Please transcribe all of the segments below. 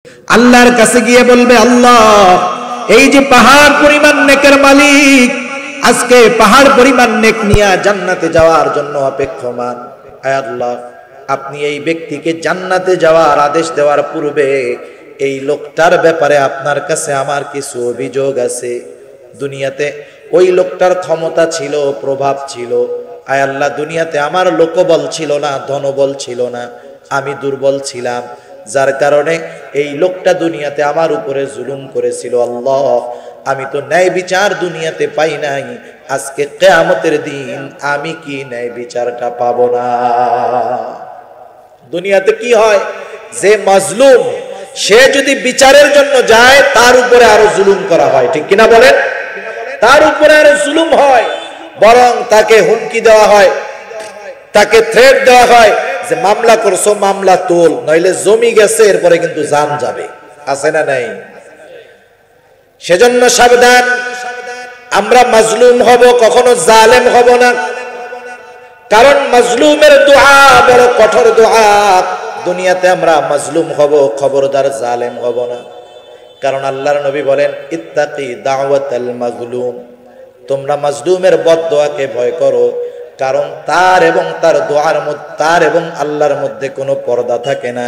আল্লাহর কাছে গিয়ে বলবে, আল্লাহ এই যে পাহাড় পরিমাণ নেকের মালিক, আজকে পাহাড় পরিমাণ নেক নিয়ে জান্নাতে যাওয়ার জন্য অপেক্ষমান। আয় আল্লাহ, আপনি এই ব্যক্তিকে জান্নাতে যাওয়ার আদেশ দেওয়ার পূর্বে এই লোকটার ব্যাপারে আপনার কাছে আমার কিছু অভিযোগ আছে। দুনিয়াতে ওই লোকটার ক্ষমতা ছিল, প্রভাব ছিল। আয় আল্লাহ, দুনিয়াতে আমার লোকবল ছিল না, ধনবল ছিল না, আমি দুর্বল ছিলাম, যার কারণে এই লোকটা দুনিয়াতে আমার উপরে জুলুম করেছিল। আল্লাহ, আমি তো ন্যায় বিচার দুনিয়াতে পাই নাই, আজকে কিয়ামতের দিন আমি কি ন্যায় বিচারটা পাবো না? দুনিয়াতে কি হয়, যে মাজলুম সে যদি বিচারের জন্য যায় তার উপরে আরো জুলুম করা হয়, ঠিক কিনা বলেন? তার উপরে আরো জুলুম হয়, বরং তাকে হুমকি দেওয়া হয়, তাকে থ্রেট দেওয়া হয় যে মামলা করছো, মামলা তোল, নইলে জমি গেছে, এরপরে কিন্তু জান যাবে। আছে না নাই? সেজন্য সাবধান, আমরা মাজলুম হব, কখনো জালেম হব না। কারণ মাজলুমের দোয়া বড় কঠোর দোয়া। দুনিয়াতে আমরা মাজলুম হব, খবরদার জালেম হব না। কারণ আল্লাহর নবী বলেন, ইত্তাকি দাওয়াতাল মাজলুম, তোমরা মাজলুমের বদদোয়াকে ভয় করো। কারণ তার এবং তার দোয়ার মধ্যে, তার এবং আল্লাহর মধ্যে কোনো পর্দা থাকে না।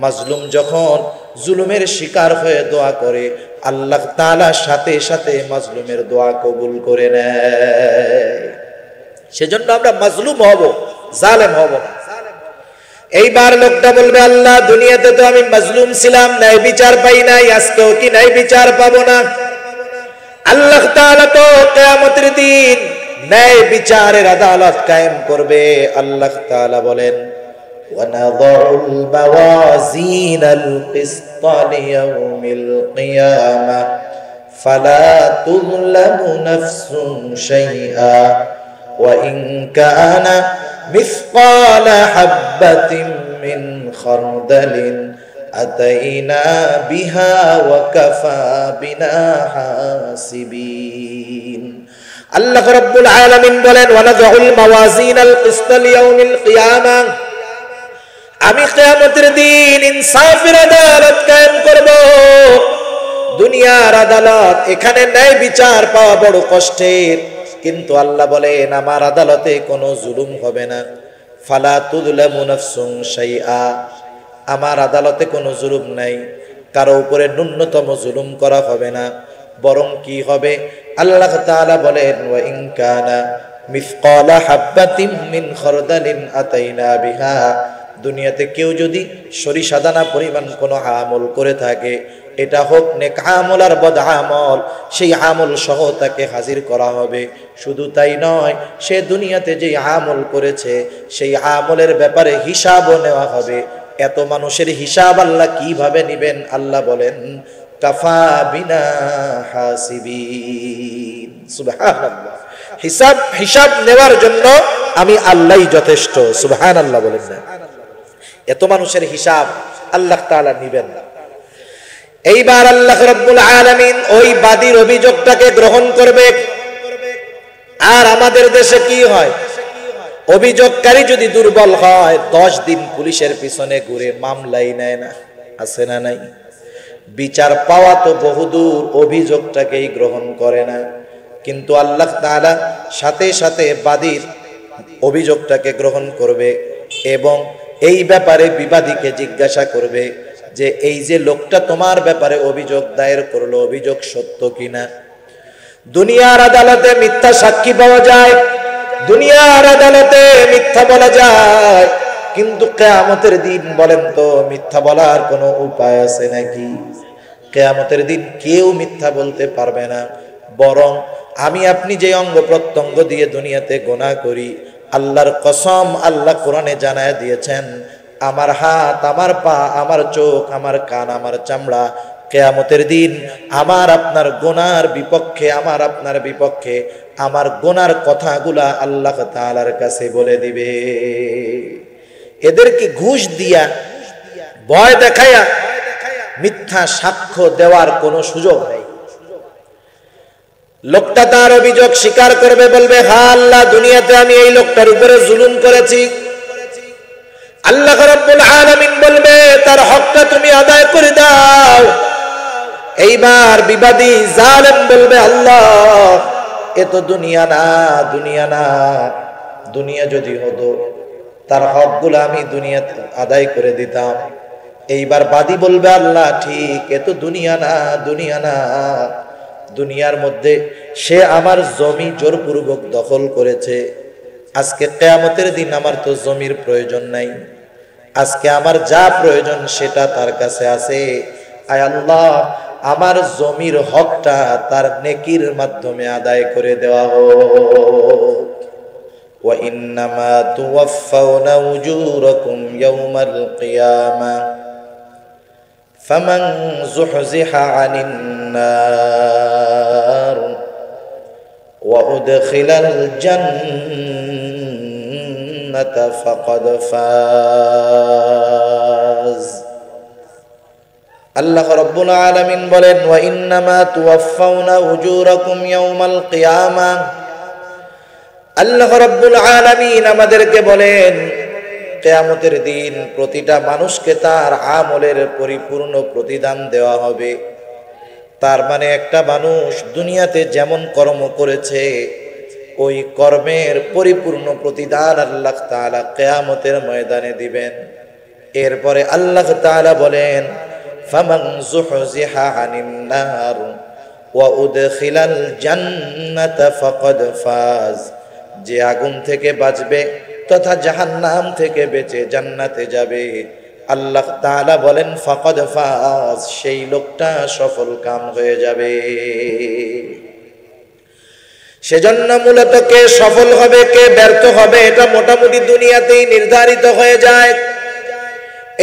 মাজলুম যখন জুলুমের শিকার হয়ে দোয়া করে, আল্লাহ তাআলা সাথে সাথে মাজলুমের দোয়া কবুল করে নেয়। সেজন্য আমরা মাজলুম হব, জালেম হব না। এইবার লোকটা বলবে, আল্লাহ দুনিয়াতে তো আমি মাজলুম ছিলাম, ন্যায় বিচার পাই নাই, আজকেও কি ন্যায় বিচার পাবো না? আল্লাহ তাআলা তো কিয়ামতের দিন ন্যায় বিচারের আদালত কায়েম করবে। আল্লাহ তাআলা বলেন, ওয়ানাযুল মাওয়াজিনাল কিসতা লিয়াউমিল কিয়ামা ফালা তুযলামু নাফসুন শাইআ ওয়া ইন কানা মিসকালা হাববাতিন মিন খারদালিন আতাইনা বিহা ওয়া কাফা বিনা হাসিবিন। আল্লাহ রাব্বুল আলামিন বলেন, ওয়ানাযুল মাওয়াজিনাল কিসতা লিয়াউমিল কিয়ামা, আমি কিয়ামতের দিন ইনসাফের আদালত কায়েম করব। দুনিয়ার আদালত, এখানে ন্যায় বিচার পাওয়া বড় কষ্টের, কিন্তু আল্লাহ বলেন আমার আদালতে কোনো জুলুম হবে না। ফালা তুযলামু নাফসুন শাইআ, আমার আদালতে কোনো জুলুম নাই, কারো উপরে ন্যূনতম জুলুম করা হবে না। বরং কি হবে, আল্লাহ তাআলা বলেন, ওয়া ইন কানা মিসকালা হাববাতিন মিন খারদালিন আতাইনা বিহা, দুনিয়াতে কেউ যদি সরিষা দানা পরিমাণ কোনো আমল করে থাকে, এটা হোক নেক আমল আর বদ আমল, সেই আমল সহ তাকে হাজির করা হবে। শুধু তাই নয়, সে দুনিয়াতে যে আমল করেছে সেই আমলের ব্যাপারে হিসাবও নেওয়া হবে। এত মানুষের হিসাব আল্লাহ কিভাবে নিবেন? আল্লাহ বলেন, কাফা বিনা হাসিবিন। সুবহানাল্লাহ, হিসাব নেওয়ার জন্য আমি আল্লাহই যথেষ্ট। সুবহানাল্লাহ বলেন না? এত মানুষের হিসাব আল্লাহ তাআলা নিবেন না। এইবার আল্লাহ রাব্বুল আলামিন ওই বাদীর অভিযোগটাকে গ্রহণ করবে। আর আমাদের দেশে কি হয়, অভিযোগকারী যদি দুর্বল হয় 10 দিন পুলিশের পিছনে ঘুরে মামলাই নেয় না। আছে না নাই? বিচার পাওয়া তো বহুদূর, অভিযোগটাকেই গ্রহণ করে না। কিন্তু আল্লাহ তাআলা সাথে সাথে বাদীর অভিযোগটাকে গ্রহণ করবে এবং এই ব্যাপারে বিবাদীকে জিজ্ঞাসা করবে যে এই যে লোকটা তোমার ব্যাপারে অভিযোগ দায়ের করলো, অভিযোগ সত্য কিনা? দুনিয়ার আদালতে মিথ্যা সাক্ষী পাওয়া যায়, দুনিয়ার আদালতে মিথ্যা বলা যায়, কিন্তু কিয়ামতের দিন বলেন তো মিথ্যা বলার কোনো উপায় আছে নাকি? কিয়ামতের দিন কেউ মিথ্যা বলতে পারবে না। বরং আমি আপনি যে অঙ্গ প্রত্যঙ্গ দিয়ে দুনিয়াতে গুনাহ করি, আল্লাহর কসম, আল্লাহ কোরআনে জানায় দিয়েছেন, আমার হাত, আমার পা, আমার চোখ, আমার কান, আমার চামড়া কিয়ামতের দিন আমার আপনার গুনার বিপক্ষে, আমার আপনার বিপক্ষে আমার গুনার কথাগুলা আল্লাহ তাআলার কাছে বলে দিবে। এদেরকে ঘুষ দিয়া, ভয় দেখায়া মিথ্যা সাক্ষ্য দেওয়ার কোনো সুযোগ নেই। লোকটা তার অভিযোগ স্বীকার করবে, বলবে, হ্যাঁ আল্লাহ, দুনিয়াতে আমি এই লোকটার উপরে জুলুম করেছি, আল্লাহ রাব্বুল আলামিন বলবে তার হকটা তুমি আদায় করে দাও। এইবার বিবাদী জালেম বলবে আল্লাহ এ তো দুনিয়া না, দুনিয়া না, দুনিয়া যদি হতো তার হকগুলো আমি দুনিয়াতে আদায় করে দিতাম। এইবার বাদী বলবে আল্লাহ ঠিক, এ তো দুনিয়া না, দুনিয়া না, দুনিয়ার মধ্যে সে আমার জমি জোরপূর্বক দখল করেছে। আজকে কিয়ামতের দিন আমার তো জমির প্রয়োজন নাই, আজকে আমার যা প্রয়োজন সেটা তার কাছে আছে। আয় আল্লাহ আমার জমির হকটা তার নেকির মাধ্যমে আদায় করে দেওয়া হোক। ওয়া ইন্নামা তুওয়াফাউনা উজুরাকুম ইয়াউমাল কিয়ামাহ ফামান যুহজিহা আনিন নার ওয়া উদখিলাল জান্নাতা ফাকাদ ফাজ। আল্লাহ রাব্বুল আলামিন বলেন ওয়া ইন্নামা তুওয়াফাউনা উজুরাকুম ইয়াউমাল কিয়ামাহ। আল্লাহ রাব্বুল আলামিন আমাদেরকে বলেন কিয়ামতের দিন প্রতিটা মানুষকে তার আমলের পরিপূর্ণ প্রতিদান দেওয়া হবে। তার মানে একটা মানুষ দুনিয়াতে যেমন কর্ম করেছে ওই কর্মের পরিপূর্ণ প্রতিদান আল্লাহ তাআলা কিয়ামতের ময়দানে দিবেন। এরপরে আল্লাহ তাআলা বলেন ফামান যুহজিহা আনিন নার ওয়া উদখিলাল জান্নাতা ফাকাদ ফাজ। যে আগুন থেকে বাঁচবে তথা জাহান্নাম থেকে বেঁচে জান্নাতে যাবে, আল্লাহ তাআলা বলেন ফাকাদ ফাজ, সেই লোকটা সফল কাম হয়ে যাবে। সেজন্য মূলত কে সফল হবে কে ব্যর্থ হবে এটা মোটামুটি দুনিয়াতেই নির্ধারিত হয়ে যায়।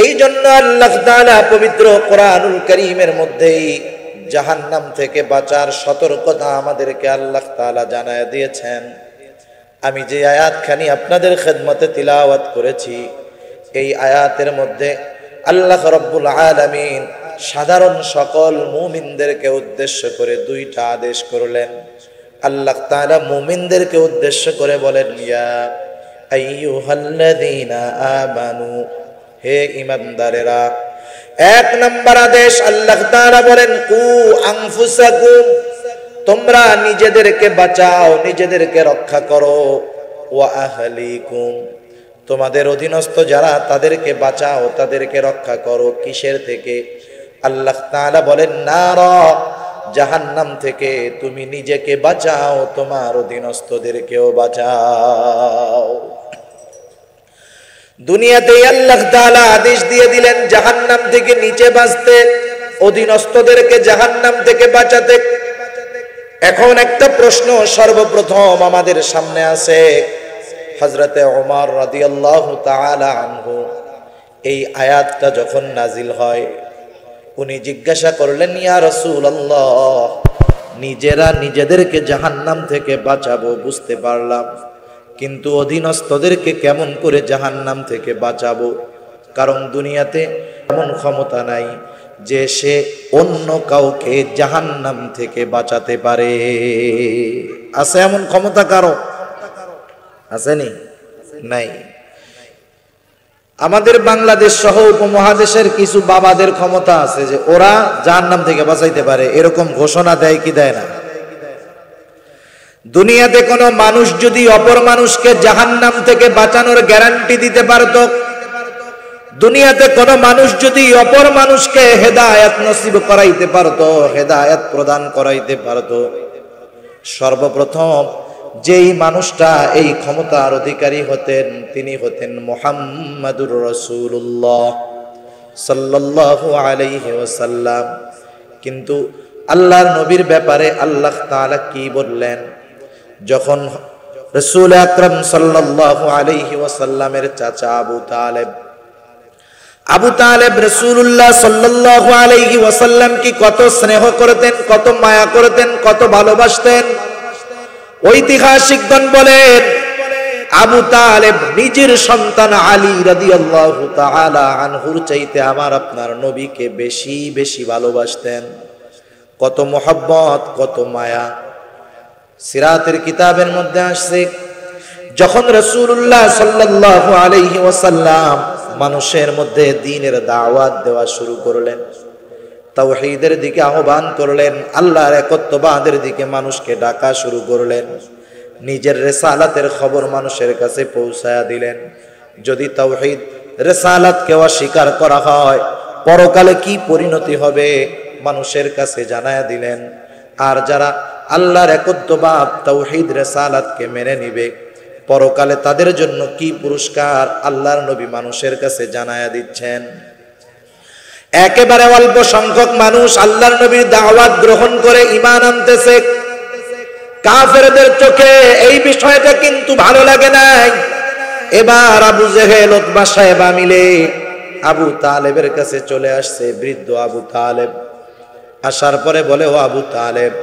এই জন্য আল্লাহ তাআলা পবিত্র কোরআনুল কারীমের মধ্যেই জাহান্নাম থেকে বাঁচার সতর্কতা আমাদেরকে আল্লাহ তাআলা জানায় দিয়েছেন। আমি যে আয়াতখানি আপনাদের খেদমতে তিলাওয়াত করেছি এই আয়াতের মধ্যে আল্লাহ রাব্বুল আলামিন সাধারণ সকল মুমিনদেরকে উদ্দেশ্য করে দুইটা আদেশ করলেন। আল্লাহ তাআলা মুমিনদেরকে উদ্দেশ্য করে বলেন ইয়া আইয়ুহাল্লাযীনা আমানু, হে ঈমানদারেরা। এক নাম্বার আদেশ আল্লাহ তাআলা বলেন কু আনফুসাকুম, তোমরা নিজেদেরকে বাঁচাও, নিজেদেরকে রক্ষা করো। ওয়া আহলিকুম, তোমাদের অধীনস্থ যারা তাদেরকে বাঁচাও, তাদেরকে রক্ষা করো। কিসের থেকে? আল্লাহ তাআলা বলেন নারা, জাহান্নাম থেকে। তুমি নিজেকে বাঁচাও, তোমার অধীনস্থদেরকেও বাঁচাও। দুনিয়াতে আল্লাহ তাআলা আদেশ দিয়ে দিলেন জাহান্নাম থেকে নিচে বাঁচতে, অধীনস্থদেরকে জাহান্নাম থেকে বাঁচাতে। এখন একটা প্রশ্ন সর্বপ্রথম আমাদের সামনে আছে। হযরতে ওমর রাদিয়াল্লাহু তাআলা আনহু এই আয়াতটা যখন নাজিল হয় উনি জিজ্ঞাসা করলেন ইয়া রাসূলুল্লাহ, নিজেরা নিজেদেরকে জাহান্নাম থেকে বাঁচাবো বুঝতে পারলাম, কিন্তু অধীনস্থদেরকে কেমন করে জাহান্নাম থেকে বাঁচাবো? কারণ দুনিয়াতে এমন ক্ষমতা নাই যে সে অন্য কাউকে জাহান্নাম থেকে বাঁচাতে পারে। আছে এমন ক্ষমতা কারো? আসেনি? নাই। আমাদের বাংলাদেশ সহ উপমহাদেশের কিছু বাবাদের ক্ষমতা আছে যে ওরা জাহান্নাম থেকে বাঁচাইতে পারে, এরকম ঘোষণা দেয় কি দেয় না? দুনিয়াতে কোনো মানুষ যদি অপর মানুষকে জাহান্নাম থেকে বাঁচানোর গ্যারান্টি দিতে পারত, দুনিয়াতে কোনো মানুষ যদি অপর মানুষকে হেদায়েত নসিব করাইতে পারত, হেদায়েত প্রদান করাইতে পারত, সর্বপ্রথম যেই মানুষটা এই ক্ষমতার অধিকারী হতেন তিনি হতেন মুহাম্মাদুর রাসূলুল্লাহ সাল্লাল্লাহু আলাইহি ওয়াসাল্লাম। কিন্তু আল্লাহর নবীর ব্যাপারে আল্লাহ তাআলা কি বললেন? যখন রাসূল আকরাম সাল্লাল্লাহু আলাইহি ওয়াসাল্লামের চাচা আবু তালেব রাসূলুল্লাহ সাল্লাল্লাহু আলাইহি ওয়াসাল্লাম কি কত স্নেহ করতেন, কত মায়া করতেন, কত ভালোবাসতেন। ঐতিহাসিকগণ বলেন আবু তালেব নিজের সন্তান আলী রাদিয়াল্লাহু তাআলা আনহুর চাইতে আমার আপনার নবীকে বেশি বেশি ভালোবাসতেন। কত মোহাব্বত, কত মায়া। সিরাতের কিতাবের মধ্যে আসছে যখন রাসূলুল্লাহ সাল্লাল্লাহু আলাইহি ওয়াসাল্লাম মানুষের মধ্যে দ্বীনের দাওয়াত দেওয়া শুরু করলেন, তাওহীদের দিকে আহ্বান করলেন, আল্লাহর একত্ববাদের দিকে মানুষকে ডাকা শুরু করলেন, নিজের রিসালাতের খবর মানুষের কাছে পৌঁছায়া দিলেন। যদি তাওহীদ রিসালাতকে অস্বীকার করা হয় পরকালে কি পরিণতি হবে মানুষের কাছে জানায়া দিলেন। আর যারা আল্লাহর একত্ববাদ তাওহীদ রিসালাতকে মেনে নিবে পরকালে তাদের জন্য কি পুরস্কার আল্লাহর নবী মানুষের কাছে জানায়া দিচ্ছেন। একেবারে অল্প সংখ্যক মানুষ আল্লাহর নবীর দাওয়াত গ্রহণ করে ঈমান আনতেছে। কাফেরদের চোখে এই বিষয়টা কিন্তু ভালো লাগে নাই। এবার আবু জেহেল, উতবা, সাইবা মিলে আবু তালেবের কাছে চলে আসছে। বৃদ্ধ আবু তালেব আসার পরে বলে, ও আবু তালেব,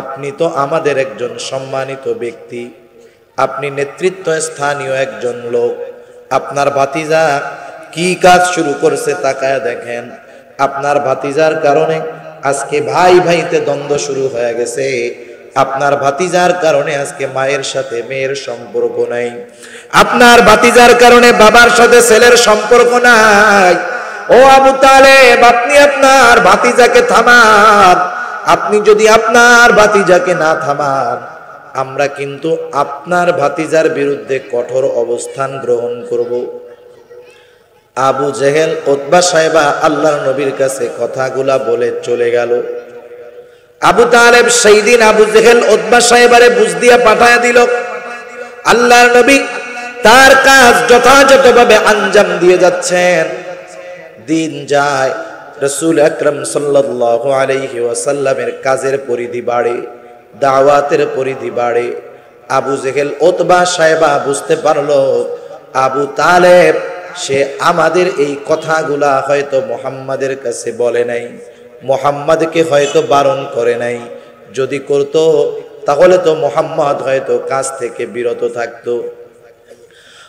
আপনি তো আমাদের একজন সম্মানিত ব্যক্তি, আপনি নেতৃত্ব স্থানীয় একজন লোক, আপনার ভাতিজা কি কাজ শুরু করছে তাকায় দেখেন। আপনার ভাতিজার কারণে আজকে ভাই ভাইতে দ্বন্দ্ব শুরু হয়ে গেছে। আপনার ভাতিজার কারণে আজকে মায়ের সাথে মেয়ের সম্পর্ক নাই, আপনার ভাতিজার কারণে বাবার সাথে ছেলের সম্পর্ক নাই। ও আবু তালেব, আপনি আপনার ভাতিজাকে থামান। আপনি যদি আপনার ভাতিজাকে না থামান আমরা কিন্তু আপনার ভাতিজার বিরুদ্ধে কঠোর অবস্থান গ্রহণ করব। আবু জেহেল, উতবা, সাইবা আল্লাহর নবীর কাছে কথাগুলা বলে চলে গেল। আবু তালেব সেই দিন আবু জেহেল, উতবা, সাইবারে বুঝ দিয়া পাঠায় দিল। আল্লাহর নবী তার কাজ যথাযথভাবে আঞ্জাম দিয়ে যাচ্ছেন। দিন যায়, রাসূল আকরাম সাল্লাল্লাহু আলাইহি ওয়াসাল্লামের কাজের পরিধি বাড়ে, দাওয়াতের পরিধি বাড়ে। আবু জেহেল, উতবা, সাইবা বুঝতে পারলো আবু তালেব সে আমাদের এই কথাগুলা হয়তো মুহাম্মাদের কাছে বলে নাই, মুহাম্মাদকে হয়তো বারণ করে নাই। যদি করত তাহলে তো মুহাম্মদ হয়তো কাজ থেকে বিরত থাকতো।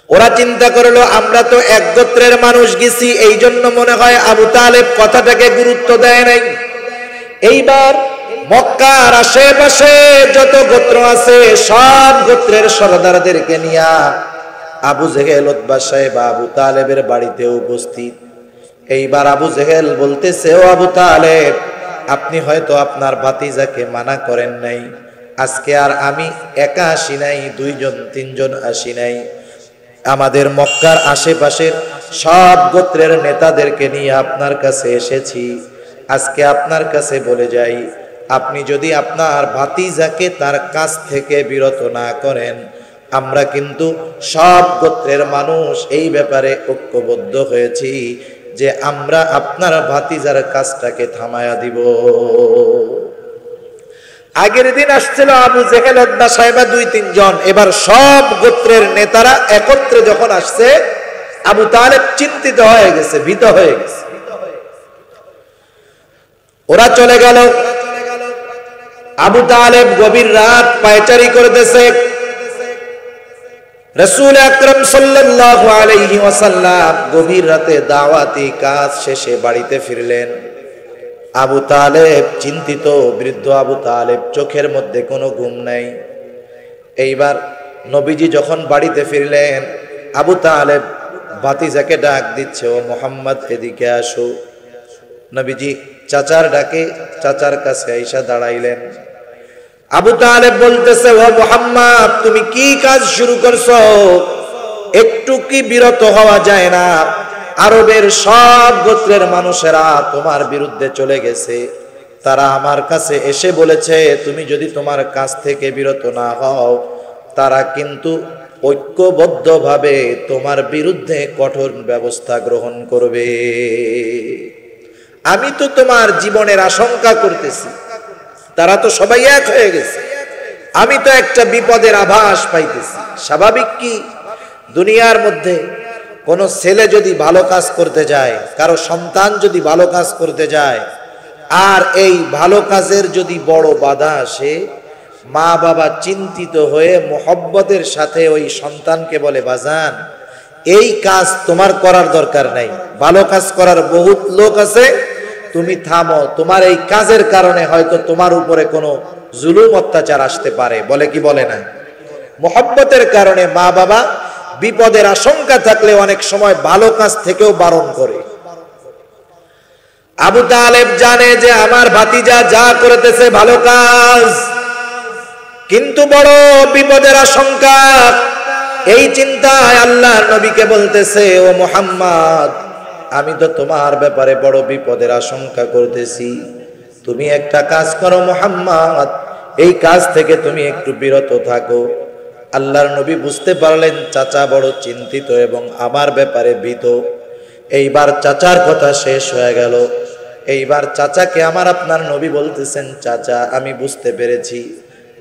ওরা চিন্তা করলো আমরা তো এক গোত্রের মানুষ গেছি, এই জন্য মনে হয় আবু তালেব কথাটাকে গুরুত্ব দেয় নাই। এইবার মক্কার আশেপাশে যত গোত্র আছে সব গোত্রের সরদারদেরকে নিয়ে আবু জেহেল, উতবা, সাইবা আবু তালেবের বাড়িতে উপস্থিত। এইবার আবু জেহেল বলতেছে, ও আবু তালেব, আপনি হয়তো আপনার ভাতিজাকে মানা করেন নাই, আজকে আর আমি একা আসি নাই, দুইজন তিনজন আসি নাই, আমাদের মক্কার আশেপাশের সব গোত্রের নেতাদেরকে নিয়ে আপনার কাছে এসেছি। আজকে আপনার কাছে বলে যাই, আপনি যদি আপনার ভাতিজাকে তার কাছ থেকে বিরত না করেন আমরা কিন্তু সব গোত্রের মানুষ এই ব্যাপারে ঐক্যবদ্ধ হয়েছি যে আমরা আপনার ভাতিজার কাজটাকে থামায়া দিব। আগের দিন আসছিল আবু জেহেল, উতবা, সাইবা দুই তিনজন, এবার সব গোত্রের নেতারা একত্রে যখন আসছে আবু তালেব চিন্তিত হয়ে গেছে, ভীত হয়ে গেছে। ওরা চলে গেল। আবু তালেব গভীর রাত পায়চারি করতেছে। রাসূল আকরাম সাল্লাল্লাহু আলাইহি ওয়াসাল্লাম গভীর রাতে দাওয়াতি কাজ শেষে বাড়িতে ফিরলেন। আবু তালেব চিন্তিত, বৃদ্ধ আবু তালেব চোখের মধ্যে কোনো ঘুম নাই। এইবার নবীজি যখন বাড়িতে ফিরলেন আবু তালেব ভাতিজাকে ডাক দিচ্ছে, ও মুহাম্মদ এদিকে আসো। নবীজি চাচার ডাকে চাচার কাছে আইসা দাঁড়াইলেন। আবু তালেব বলতেছে, ও মুহাম্মদ, তুমি কি কাজ শুরু করছো? একটু কি বিরত হওয়া যায় না? আরবের সব গোত্রের মানুষেরা তোমার বিরুদ্ধে চলে গেছে, তারা আমার কাছে এসে বলেছে তুমি যদি তোমার কাছ থেকে বিরত না হও তারা কিন্তু ঐক্যবদ্ধভাবে তোমার বিরুদ্ধে কঠোর ব্যবস্থা গ্রহণ করবে। আমি তো তোমার জীবনের আশঙ্কা করতেছি, তারা তো সবাই এক হয়ে গেছে, আমি তো একটা বিপদের আভাস পাইতেছি। স্বাভাবিক কি, দুনিয়ার মধ্যে কোনো ছেলে যদি ভালো কাজ করতে যায়, কারো সন্তান যদি ভালো কাজ করতে যায়, আর এই ভালো কাজের যদি বড় বাধা আসে, মা বাবা চিন্তিত হয়ে মোহব্বতের সাথে ওই সন্তানকে বলে, বাজান এই কাজ তোমার করার দরকার নাই, ভালো কাজ করার বহুত লোক আছে, তুমি থামো, তোমার এই কাজের কারণে হয়তো তোমার উপরে কোনো জুলুম অত্যাচার আসতে পারে, বলে কি বলে না? মোহব্বতের কারণে মা বাবা বিপদের আশঙ্কা থাকলে অনেক সময় ভালো কাজ থেকেও বারণ করে। আবু তালেব জানে যে আমার ভাতিজা যা করতেছে ভালো কাজ, কিন্তু বড় বিপদের আশঙ্কা। এই চিন্তায় আল্লাহর নবীকে বলতেছে, ও মুহাম্মদ, আমি তো তোমার ব্যাপারে বড় বিপদের আশঙ্কা করতেছি, তুমি একটা কাজ করো মুহাম্মদ, এই কাজ থেকে তুমি একটু বিরত থাকো। আল্লাহর নবী বুঝতে পারলেন চাচা বড় চিন্তিত এবং আমার ব্যাপারে ভীত। এইবার চাচার কথা শেষ হয়ে গেল। এইবার চাচাকে আমার আপনার নবী বলতেছেন, চাচা আমি বুঝতে পেরেছি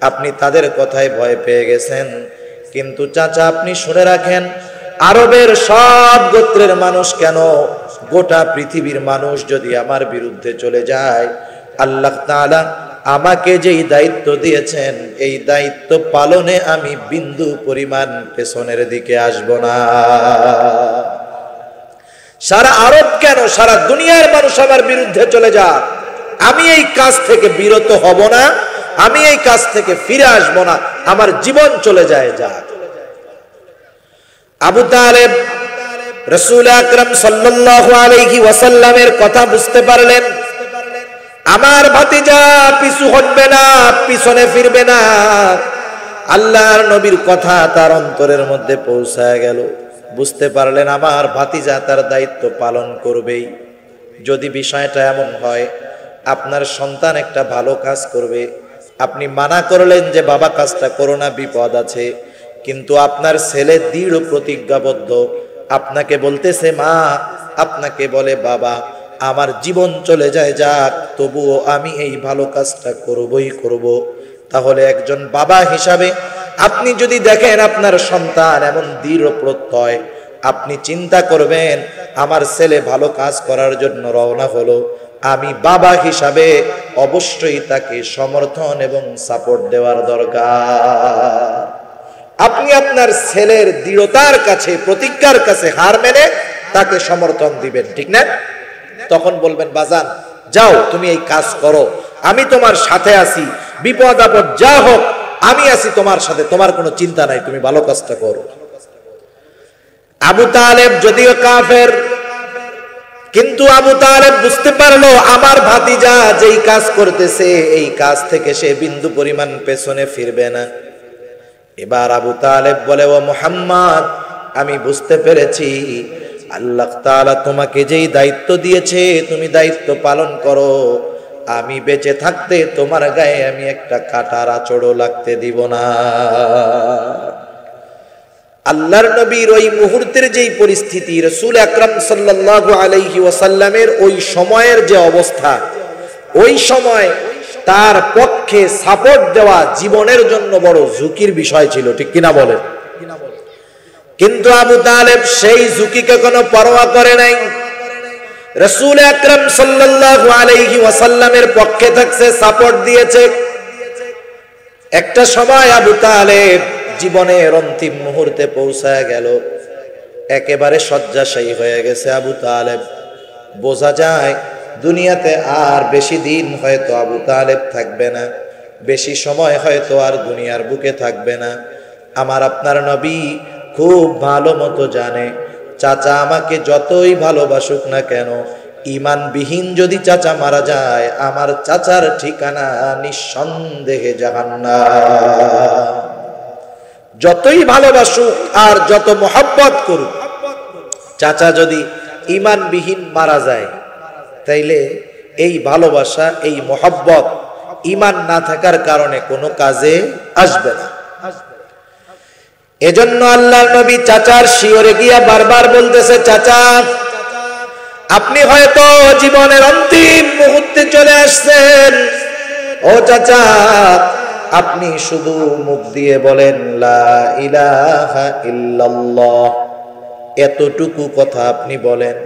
আপনি তাদের কথায় ভয় পেয়ে গেছেন, কিন্তু চাচা আপনি শুনে রাখেন, আরবের সব গোত্রের মানুষ কেন, গোটা পৃথিবীর মানুষ যদি আমার বিরুদ্ধে চলে যায়, আল্লাহ তাআলা আমাকে যেই দায়িত্ব দিয়েছেন এই দায়িত্ব পালনে আমি বিন্দু পরিমাণ পেছনের দিকে আসব না। সারা আরব কেন, সারা দুনিয়ার মানুষ আমার বিরুদ্ধে চলে যাক, আমি এই কাজ থেকে বিরত হব না, আমি এই কাজ থেকে ফিরে আসব না, আমার জীবন চলে যায় যাক। আবু তালেব রাসূল আকরাম সাল্লাল্লাহু আলাইহি ওয়াসাল্লামের কথা বুঝতে পারলেন, আমার ভাতিজা পিছু হটবে না, পিছনে ফিরবে না। আল্লাহর নবীর কথা তার অন্তরের মধ্যে পৌঁছায় গেল। বুঝতে পারলেন আমার ভাতিজা তার দায়িত্ব পালন করবেই। যদি বিষয়টা এমন হয় আপনার সন্তান একটা ভালো কাজ করবে, আপনি মানা করলেন যে বাবা কাজটা করো না, বিপদ আছে, কিন্তু আপনার ছেলে দৃঢ় প্রতিজ্ঞাবদ্ধ, আপনাকে বলতেছে মা, আপনাকে বলে বাবা, আমার জীবন চলে যায় যাক, তবুও আমি এই ভালো কাজটা করবই করব। তাহলে একজন বাবা হিসাবে আপনি যদি দেখেন আপনার সন্তান এমন দৃঢ় প্রত্যয়, আপনি চিন্তা করবেন আমার ছেলে ভালো কাজ করার জন্য রওনা হলো, আমি বাবা হিসাবে অবশ্যই তাকে সমর্থন এবং সাপোর্ট দেওয়ার দরকার। আপনি আপনার ছেলের দৃঢ়তার কাছে, প্রতিজ্ঞার কাছে হার মেনে তাকে সমর্থন দিবেন, ঠিক না? তখন বলবেন বাজান যাও তুমি এই কাজ করো, আমি তোমার সাথে আছি, বিপদ আপদ যা হোক আমি আছি তোমার সাথে, তোমার কোনো চিন্তা নাই, তুমি ভালো কাজটা করো। আবু তালেব যদিও কাফের, কিন্তু আবু তালেব বুঝতে পারলো আমার ভাতিজা যেই কাজ করতেছে এই কাজ থেকে সে বিন্দু পরিমাণ পেছনে ফিরবে না। এবার আবু তালেব বলে, ও মুহাম্মদ, আমি বুঝতে পেরেছি আল্লাহ তাআলা তোমাকে যেই দায়িত্ব দিয়েছে তুমি দায়িত্ব পালন করো, আমি বেঁচে থাকতে তোমার গায়ে আমি একটা কাঁটার আঁচড়ও লাগতে দিব না। আল্লাহর নবীর ওই মুহূর্তের যেই পরিস্থিতি, রাসূল আকরাম সাল্লাল্লাহু আলাইহি ওয়াসাল্লামের ওই সময়ের যে অবস্থা, ওই সময় তার পক্ষে সাপোর্ট দেওয়া জীবনের জন্য বড় ঝুঁকির বিষয় ছিল, ঠিক কিনা বলেন? কিন্তু আবু তালেব সেই ঝুঁকিকে কোনো পরোয়া করে নাই। রাসূল আকরাম সাল্লাল্লাহু আলাইহি ওয়াসাল্লামের পক্ষে থাকছে, সাপোর্ট দিয়েছে। একটা সময় আবু তালেব জীবনের অন্তিম মুহূর্তে পৌঁছায় গেল, একেবারে শয্যাশায়ী হয়ে গেছে আবু তালেব। বোঝা যায় দুনিয়াতে আর বেশি দিন হয়তো আবু তালেব থাকবে না, বেশি সময় হয়তো আর দুনিয়ার বুকে থাকবে না। আমার আপনার নবী খুব ভালো মতো জানে চাচা আমাকে যতই ভালোবাসুক না কেন, ঈমানবিহীন যদি চাচা মারা যায় আমার চাচার ঠিকানা নিঃসন্দেহে জাহান্নাম। যতই ভালোবাসুক আর যত মোহাব্বত করুক, চাচা যদি ঈমানবিহীন মারা যায় তাইলে এই ভালোবাসা, এই মোহাব্বত ঈমান না থাকার কারণে কোনো কাজে আসবে না। এজন্য আল্লাহর নবী চাচার শিয়রে গিয়া বারবার বলতেছে, চাচা আপনি হয়তো জীবনের অন্তিম মুহূর্তে চলে আসছেন, ও চাচা আপনি শুধু মুখ দিয়ে বলেন লা ইলাহা ইল্লাল্লাহ, এতটুকু কথা আপনি বলেন,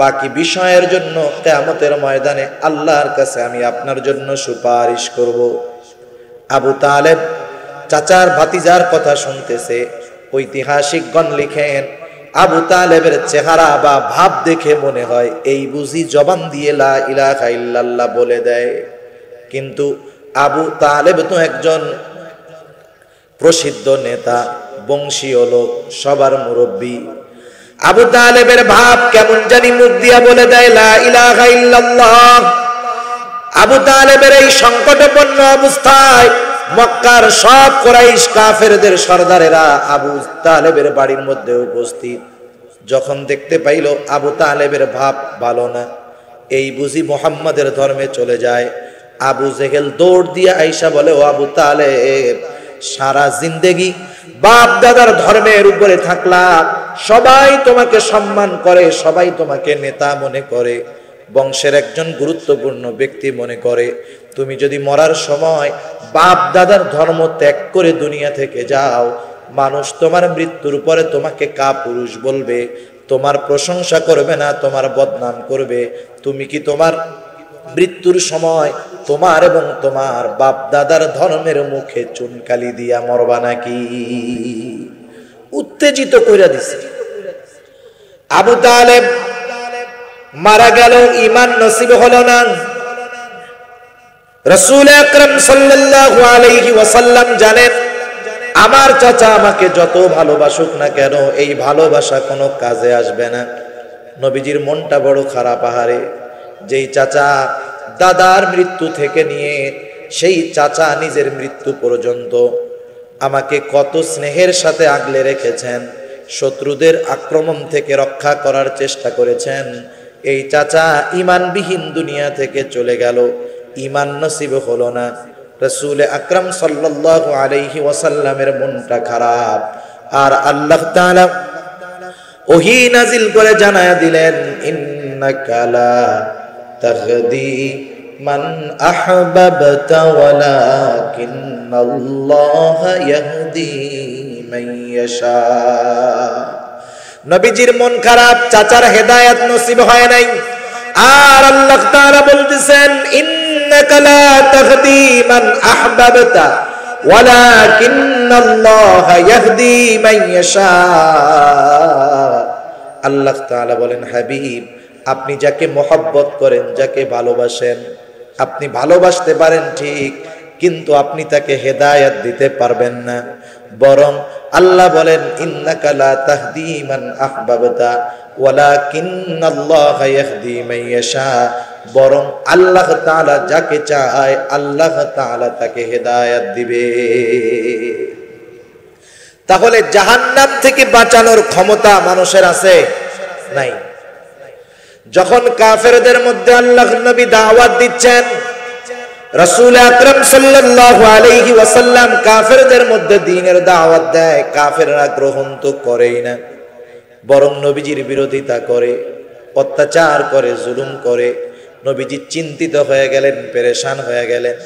বাকি বিষয়ের জন্য কিয়ামতের ময়দানে আল্লাহর কাছে আমি আপনার জন্য সুপারিশ করব। আবু তালেব চাচার ভাতিজার কথা শুনতেছে। ঐতিহাসিকগণ লিখেন আবু তালেবের চেহারা বা ভাব দেখে মনে হয় এই বুঝি জবান দিয়ে লা ইলাহা ইল্লাল্লাহ বলে দেয়। কিন্তু আবু তালেব তো একজন প্রসিদ্ধ নেতা, বংশীয় লোক, সবার মুরব্বী। আবু তালেবের ভাব কেমন জানি মুখ দিয়া বলে দেয় লা ইলাহা ইল্লাল্লাহ। আবু তালেবের এই সংকটপন্ন অবস্থায় মক্কার সব কুরাইশ কাফেরদের সর্দারেরা আবু তালেবের বাড়ির মধ্যে উপস্থিত। যখন দেখতে পাইল আবু তালেবের ভাব ভালো না, এই বুঝি মুহাম্মাদের ধর্মে চলে যায়, আবু জেহেল দৌড় দিয়ে আইসা বলে, ও আবু তালেব, সারা জিন্দেগি বাপ দাদার ধর্মের উপরে থাকলা, সবাই তোমাকে সম্মান করে, সবাই তোমাকে নেতা মনে করে, বংশের একজন গুরুত্বপূর্ণ ব্যক্তি মনে করে। তুমি যদি মরার সময় বাপ দাদার ধর্ম ত্যাগ করে দুনিয়া থেকে যাও, মানুষ তোমার মৃত্যুর পরে তোমাকে কাপুরুষ বলবে, তোমার প্রশংসা করবে না, তোমার বদনাম করবে। তুমি কি তোমার মৃত্যুর সময় তোমার এবং তোমার বাপ দাদার ধর্মের মুখে চুনকালি দিয়া মরবা নাকি? উত্তেজিত কইরা দিছে। আবু তালেব মারা গেল, ঈমান নসিব হলো না। রাসূল আকরাম সাল্লাল্লাহু আলাইহি ওয়াসাল্লাম জানেন, আমার চাচা আমাকে যত ভালোবাসুক না কেন, এই ভালোবাসা কোনো কাজে আসবে না। নবীজির মনটা বড় খারাপ। আহারে, যেই চাচা দাদার মৃত্যু থেকে নিয়ে সেই চাচা নিজের মৃত্যু পর্যন্ত আমাকে কত স্নেহের সাথে আগলে রেখেছেন, শত্রুদের আক্রমণ থেকে রক্ষা করার চেষ্টা করেছেন, এই চাচা ঈমানবিহীন দুনিয়া থেকে চলে গেল, ঈমান নসিব হলো না। রাসূল আকরাম সাল্লাল্লাহু আলাইহি ওয়াসাল্লামের মনটা খারাপ। আর আল্লাহ তাআলা ওহী নাজিল করে জানায়া দিলেন, ইন্নাকা লা তাহদি মান আহবাবতা ওয়ালাকিন্নাল্লাহা ইয়াহদি মান ইয়াশা। নবীজির মন খারাপ, চাচার হেদায়েত নসিব হয় নাই। আর আল্লাহ তাআলা বলতেছেন, ইন্নাকা লা তাহদি মান আহবাবতা ওয়ালাকিন্নাল্লাহা ইয়াহদি মান ইয়াশা। আল্লাহ তাআলা বলেন, হাবিব, আপনি যাকে মহব্বত করেন, যাকে ভালোবাসেন, আপনি ভালোবাসতে পারেন ঠিক, কিন্তু আপনি তাকে হেদায়েত দিতে পারবেন না। বরং আল্লাহ বলেন, ইন্নাকা লা তাহদি মান আহবাবতা ওয়ালাকিন্নাল্লাহা ইয়াহদি মান ইয়াশা। বরং আল্লাহ তাআলা যাকে চায় আল্লাহ তাআলা তাকে হেদায়েত দিবে। তাহলে জাহান্নাম থেকে বাঁচানোর ক্ষমতা মানুষের আছে? নাই। যখন কাফেরদের মধ্যে আল্লাহর নবী দাওয়াত দিচ্ছেন, রাসূল আকরাম সাল্লাল্লাহু আলাইহি ওয়াসাল্লাম কাফেরদের মধ্যে দ্বীনের দাওয়াত দেয়, কাফেররা গ্রহণ তো করেই না, বরং নবীজির বিরোধিতা করে, অত্যাচার করে, জুলুম করে। নবীজি চিন্তিত হয়ে গেলেন, পেরেশান হয়ে গেলেন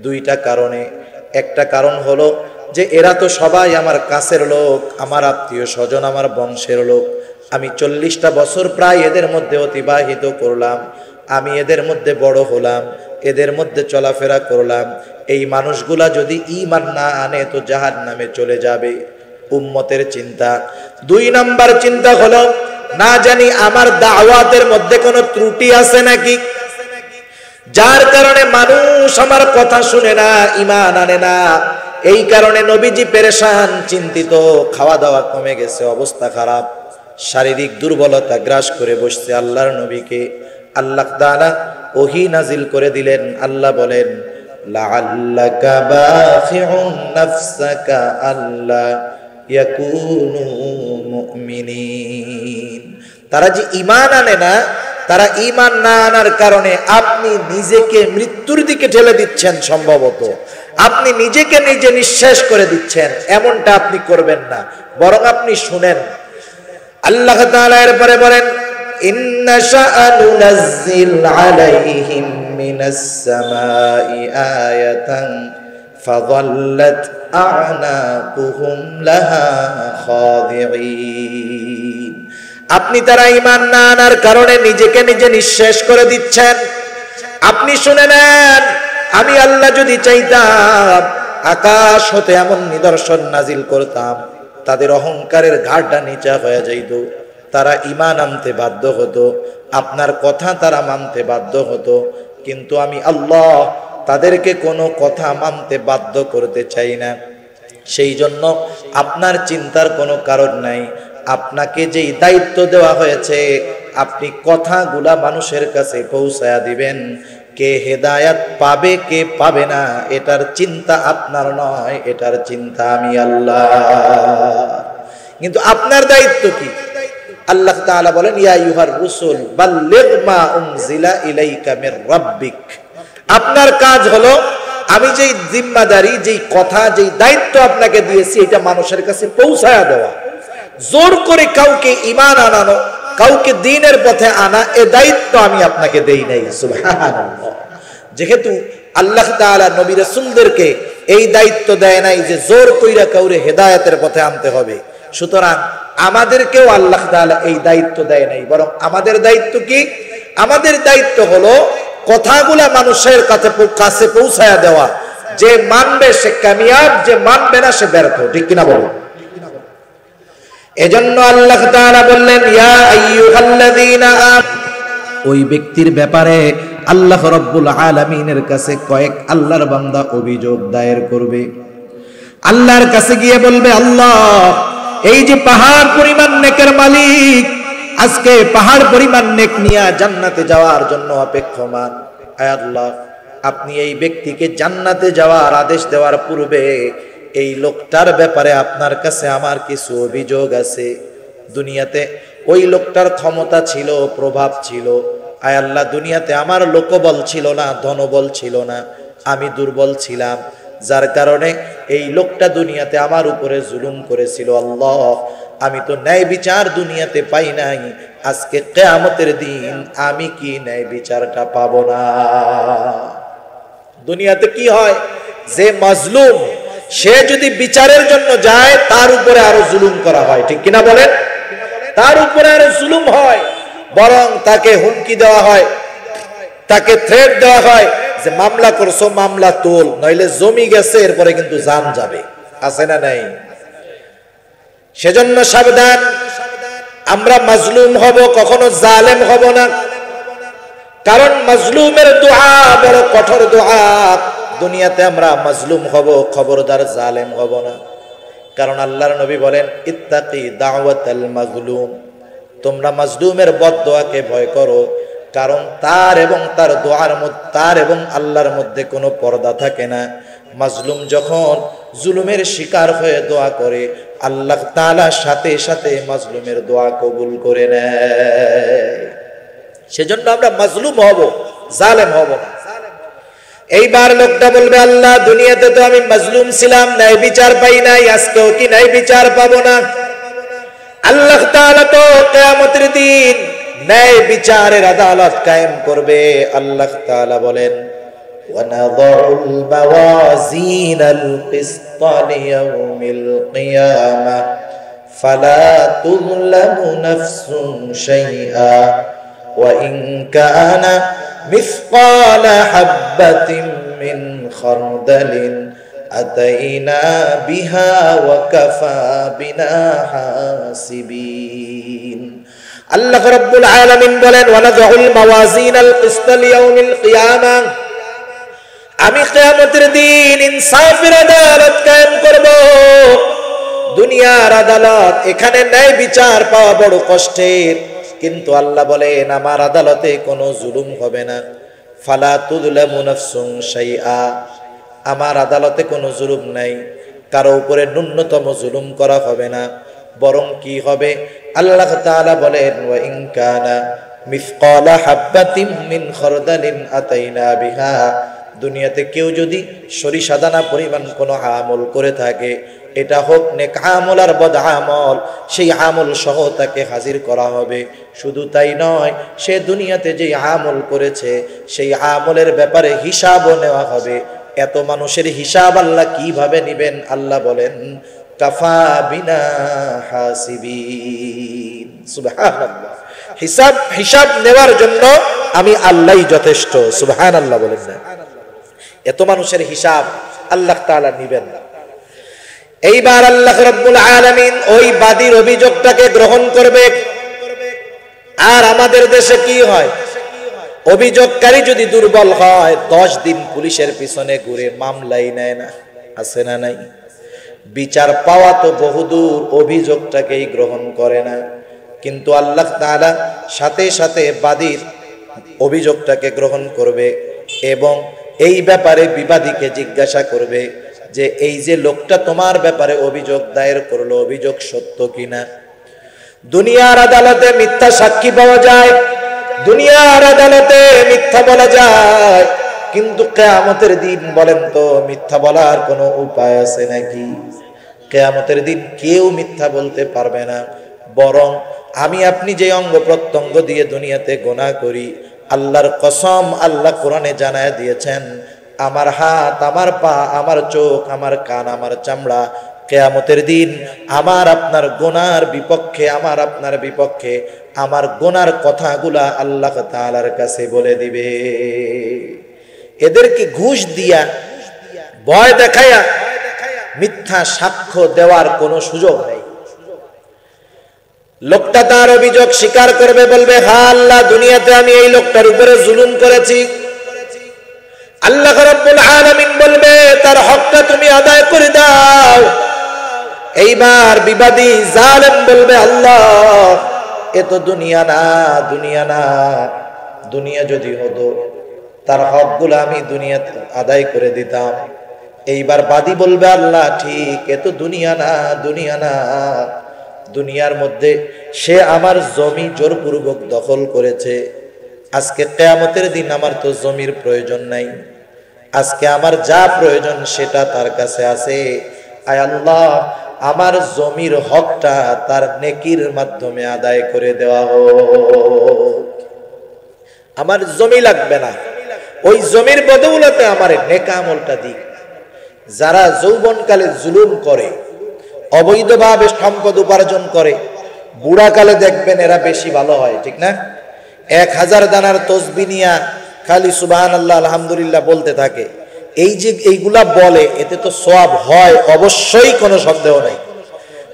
দুইটা কারণে। একটা কারণ হলো যে এরা তো সবাই আমার কাছের লোক, আমার আত্মীয় স্বজন, আমার বংশের লোক। আমি 40টা বছর প্রায় এদের মধ্যে অতিবাহিত করলাম, আমি এদের মধ্যে বড় হলাম, এদের মধ্যে চলাফেরা করলাম। এই মানুষগুলা যদি ঈমান না আনে তো জাহান্নামে চলে যাবে। উম্মতের চিন্তা। 2 নাম্বার চিন্তা হলো, না জানি আমার দাওয়াতের মধ্যে কোনো ত্রুটি আছে নাকি, যার কারণে মানুষ আমার কথা শুনে না, ঈমান আনে না। এই কারণে নবীজি পেরেশান, চিন্তিত, খাওয়া দাওয়া কমে গেছে, অবস্থা খারাপ, শারীরিক দুর্বলতা গ্রাস করে বসছে আল্লাহর নবীকে। আল্লাহ তাআলা ওহী নাজিল করে দিলেন। আল্লাহ বলেন, লাআল্লাকা বাখিউন নাফসাকা আল্লা ইয়াকুনু মুমিনিন। তারা যে ঈমান আনে না, তারা ঈমান না আনার কারণে আপনি নিজেকে মৃত্যুর দিকে ঠেলে দিচ্ছেন। সম্ভবত আপনি নিজেকে নিজে নিঃশেষ করে দিচ্ছেন। এমনটা আপনি করবেন না, বরং আপনি শুনেন। আল্লাহ তাআলা এরপরে বলেন, ইন্না শাআনু নাযিল আলাইহিম মিনাস সামাই আয়াতান ফাযাল্লাত আ'নাকুহুম লাহা খাদিঈন। আপনি তারা ঈমান না আনার কারণে নিজেকে নিজে নিঃশেষ করে দিচ্ছেন। আপনি শুনে নেন, আমি আল্লাহ যদি চাইতাম আকাশ হতে এমন নিদর্শন নাজিল করতাম, তাদের অহংকারের ঘাড়টা নিচা হয়ে যাইত, তারা ঈমান আনতে বাধ্য হতো, আপনার কথা তারা মানতে বাধ্য হতো। কিন্তু আমি আল্লাহ তাদেরকে কোনো কথা মানতে বাধ্য করতে চাই না। সেই জন্য আপনার চিন্তার কোনো কারণ নাই। আপনাকে যেই দায়িত্ব দেওয়া হয়েছে, আপনি কথাগুলা মানুষের কাছে পৌঁছায়া দিবেন। কে হেদায়াত পাবে কে পাবে না এটার চিন্তা আপনার নয়, এটার চিন্তা আমি আল্লাহ। কিন্তু আপনার দায়িত্ব কি? আল্লাহ তাআলা বলেন, ইয়া আইয়ুহার রাসূল বাল্লিগ মা উনজিলা ইলাইকা মির রাব্বিক। আপনার কাজ হলো, আমি যেই জিম্মাদারি, যেই কথা, যেই দায়িত্ব আপনাকে দিয়েছি, এটা মানুষের কাছে পৌঁছায়া দেওয়া। জোর করে কাউকে ঈমান আনানো, কাউকে দ্বীনের পথে আনা, এ দায়িত্ব আমি আপনাকে দেই নাই। সুবহানাল্লাহ। যেহেতু আল্লাহ তাআলা নবী রাসূলদেরকে এই দায়িত্ব দেয় নাই যে জোর কইরা কাউরে হেদায়েতের পথে আনতে হবে, সুতরাং আমাদেরকেও আল্লাহ তাআলা এই দায়িত্ব দেয় নাই। বরং আমাদের দায়িত্ব কি? আমাদের দায়িত্ব হলো কথাগুলা মানুষের কাছে পৌঁছায়া দেওয়া। যে মানবে সে কামিয়াব, যে মানবে না সে ব্যর্থ। ঠিক কিনা বলো? এজন্য আল্লাহ তাআলা বললেন, ইয়া আইয়ুহাল্লাযীনা ওই ব্যক্তির ব্যাপারে আল্লাহ রাব্বুল আলামিনের কাছে কয়েক আল্লাহর বান্দা অভিযোগ দায়ের করবে। আল্লাহর কাছে গিয়ে বলবে, আল্লাহ, এই যে পাহাড় পরিমাণ নেকের মালিক, আজকে পাহাড় পরিমাণ নেক নিয়ে জান্নাতে যাওয়ার জন্য অপেক্ষমান। আয় আল্লাহ, আপনি এই ব্যক্তিকে জান্নাতে যাওয়ার আদেশ দেওয়ার পূর্বে এই লোকটার ব্যাপারে আপনার কাছে আমার কিছু অভিযোগ আছে। দুনিয়াতে ওই লোকটার ক্ষমতা ছিল, প্রভাব ছিল। আয় আল্লাহ, দুনিয়াতে আমার লোকবল ছিল না, ধনবল ছিল না, আমি দুর্বল ছিলাম, যার কারণে এই লোকটা দুনিয়াতে আমার উপরে জুলুম করেছিল। আল্লাহ, আমি তো ন্যায় বিচার দুনিয়াতে পাই নাই, আজকে কিয়ামতের দিন আমি কি ন্যায় বিচারটা পাবো না? দুনিয়াতে কি হয়, যে মাজলুম সে যদি বিচারের জন্য যায়, তার উপরে আরো জুলুম করা হয়। ঠিক কিনা বলেন? তার উপরে আরো জুলুম হয়, বরং তাকে হুমকি দেওয়া হয়, তাকে থ্রেট দেওয়া হয় যে মামলা করছো, মামলা তোল, নইলে জমি গেছে, এরপরে কিন্তু জান যাবে। আছে না নাই? সেজন্য সাবধান, আমরা মাজলুম হব, কখনো জালেম হব না। কারণ মাজলুমের দোয়া বড় কঠোর দোয়া। দুনিয়াতে আমরা মাজলুম হব, খবরদার জালেম হব না। কারণ আল্লাহর নবী বলেন, ইত্তাকি দাওয়াতাল মাজলুম, তোমরা মাজলুমের বদদোয়াকে ভয় করো। কারণ তার এবং তার দোয়ার মধ্যে, তার এবং আল্লাহর মধ্যে কোনো পর্দা থাকে না। মাজলুম যখন জুলুমের শিকার হয়ে দোয়া করে, আল্লাহ তাআলা সাথে সাথে মাজলুমের দোয়া কবুল করে নেয়। সেজন্য আমরা মাজলুম হব, জালেম হব না। এইবার লোকটা বলবে, আল্লাহ, দুনিয়াতে তো আমি মাজলুম ছিলাম, ন্যায় বিচার পাই নাই, আজকেও কি ন্যায় বিচার পাবো না? আল্লাহ তাআলা তো কিয়ামতের দিন ন্যায় বিচারের আদালত কায়েম করবে। আল্লাহ তাআলা বলেন, ওয়ানাযউল মাওয়াজিনাল কিসতা লিয়াউমিল কিয়ামাহ ফালা তুযলামু নাফসুন শাইআ ওয়া ইন কানা মিসকালা হাববাতিন মিন খারদালিন আতাইনা বিহা ওয়া কাফা বিনা হাসিবিন। আল্লাহ রাব্বুল আলামিন বলেন, ওয়ানাযউল মাওয়াজিনাল কিসতা লিয়াউমিল কিয়ামাহ, আমি কিয়ামতের দিন ইনসাফের আদালত কায়েম করব। দুনিয়ার আদালত, এখানে ন্যায় বিচার পাওয়া বড় কষ্টের, কিন্তু আল্লাহ বলেন আমার আদালতে কোনো জুলুম হবে না। ফালা তুযলামু নাফসুন শাইআ, আমার আদালতে কোনো জুলুম নাই, কারো উপরে ন্যূনতম জুলুম করা হবে না। বরং কি হবে? আল্লাহ তাআলা বলেন, ওয়া ইন কানা মিসকালা হাববাতিন মিন খারদালিন আতাইনা বিহা, দুনিয়াতে কেউ যদি সরিষা দানা পরিমাণ কোনো আমল করে থাকে, এটা হোক নেক আমল আর বদ আমল, সেই আমল সহ তাকে হাজির করা হবে। শুধু তাই নয়, সে দুনিয়াতে যে আমল করেছে সেই আমলের ব্যাপারে হিসাবও নেওয়া হবে। এত মানুষের হিসাব আল্লাহ কিভাবে নিবেন? আল্লাহ বলেন, কাফা বিনা হাসিবিন। সুবহানাল্লাহ। হিসাব নেওয়ার জন্য আমি আল্লাহই যথেষ্ট। সুবহানাল্লাহ বলেন না? এত মানুষের হিসাব আল্লাহ তাআলা নিবেন না। এইবার আল্লাহ রাব্বুল আলামিন ওই বাদীর অভিযোগটাকে গ্রহণ করবে। আর আমাদের দেশে কি হয়? অভিযোগকারী যদি দুর্বল হয়, 10 দিন পুলিশের পিছনে ঘুরে মামলাই নেয় না। আছে না নাই? বিচার পাওয়া তো বহুদূর, অভিযোগটাকেই গ্রহণ করে না। কিন্তু আল্লাহ তাআলা সাথে সাথে বাদীর অভিযোগটাকে গ্রহণ করবে এবং এই ব্যাপারে বিবাদীকে জিজ্ঞাসা করবে যে এই যে লোকটা তোমার ব্যাপারে অভিযোগ দায়ের করলো, অভিযোগ সত্য কিনা। দুনিয়ার আদালতে মিথ্যা সাক্ষী পাওয়া যায়, দুনিয়ার আদালতে মিথ্যা বলা যায়, কিন্তু কিয়ামতের দিন বলেন তো মিথ্যা বলার কোনো উপায় আছে নাকি? কিয়ামতের দিন কেউ মিথ্যা বলতে পারবে না। বরং আমি আপনি যে অঙ্গ প্রত্যঙ্গ দিয়ে দুনিয়াতে গুনাহ করি, আল্লাহর কসম, আল্লাহ কোরআনে জানায় দিয়েছেন, আমার হাত, আমার পা, আমার চোখ, আমার কান, আমার চামড়া কিয়ামতের দিন আমার আপনার গুনার বিপক্ষে, আমার আপনার বিপক্ষে আমার গুনার কথাগুলা আল্লাহ তাআলার কাছে বলে দিবে। এদেরকে ঘুষ দিয়া, ভয় দেখায়া মিথ্যা সাক্ষ্য দেওয়ার কোনো সুযোগ নেই। লোকটা তার অভিযোগ স্বীকার করবে, বলবে হ্যাঁ আল্লাহ, দুনিয়াতে আমি এই লোকটার উপরে জুলুম করেছি। আল্লাহ রাব্বুল আলামিন বলবে তার হকটা তুমি আদায় করে দাও। এইবার বিবাদী জালেম বলবে আল্লাহ, এ তো দুনিয়া না, দুনিয়া না, দুনিয়া যদি হতো তার হকগুলো আমি দুনিয়াতে আদায় করে দিতাম। এইবার বাদী বলবে আল্লাহ ঠিক, এ তো দুনিয়া না, দুনিয়া না, দুনিয়ার মধ্যে সে আমার জমি জোরপূর্বক দখল করেছে। আজকে কিয়ামতের দিন আমার তো জমির প্রয়োজন নাই, আজকে আমার যা প্রয়োজন সেটা তার কাছে আছে। আয় আল্লাহ, আমার জমির হকটা তার নেকির মাধ্যমে আদায় করে দেওয়া হোক। আমার জমি লাগবে না, ওই জমির বদৌলতে আমার নেক আমলটা দিক। যারা যৌবনকালে জুলুম করে, অবৈধভাবে সম্পদ উপার্জন করে, বুড়াকালে দেখবেন এরা বেশি ভালো হয়, ঠিক না? 1000 দানার তসবিহ নিয়া খালি সুবহানাল্লাহ আলহামদুলিল্লাহ বলতে থাকে। এই যে এইগুলা বলে, এতে তো সওয়াব হয়, অবশ্যই কোনো সন্দেহ নাই।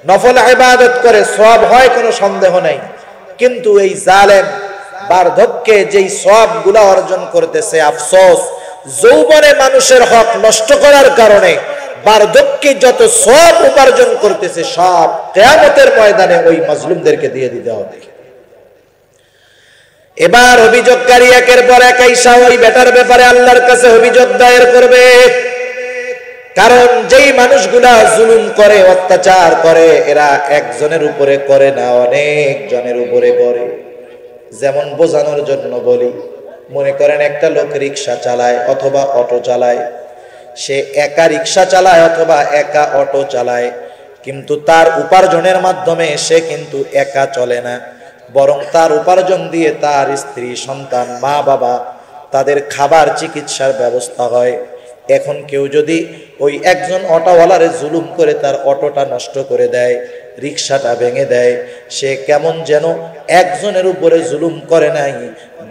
নফল ইবাদত করে সওয়াব হয়, কোনো সন্দেহ নাই। কিন্তু এই জালেম বার্ধক্যে যেই সওয়াবগুলা অর্জন করতেছে, আফসোস যৌবনে মানুষের হক নষ্ট করার কারণে বার্ধক্যে যত সওয়াব উপার্জন করতেছে সব কিয়ামতের ময়দানে ওই মাজলুমদেরকে দিয়ে দিতে হবে। এবার অভিযোগকারী একের পর এক আইসা ওই বেটার ব্যাপারে আল্লাহর কাছে অভিযোগ দায়ের করবে। কারণ যেই মানুষগুলা জুলুম করে, অত্যাচার করে, এরা একজনের উপরে করে না, অনেক জনের উপরে করে। যেমন বোঝানোর জন্য বলি, মনে করেন একটা লোক রিক্সা চালায় অথবা অটো চালায়, সে একা রিক্সা চালায় অথবা একা অটো চালায়, কিন্তু তার উপার্জনের মাধ্যমে সে কিন্তু একা চলে না, বরং তার উপার্জন দিয়ে তার স্ত্রী, সন্তান, মা বাবা, তাদের খাবার, চিকিৎসার ব্যবস্থা হয়। এখন কেউ যদি ওই একজন অটোওয়ালারে জুলুম করে তার অটোটা নষ্ট করে দেয়, রিক্সাটা ভেঙে দেয়, সে কেমন যেন একজনের উপরে জুলুম করে নাই,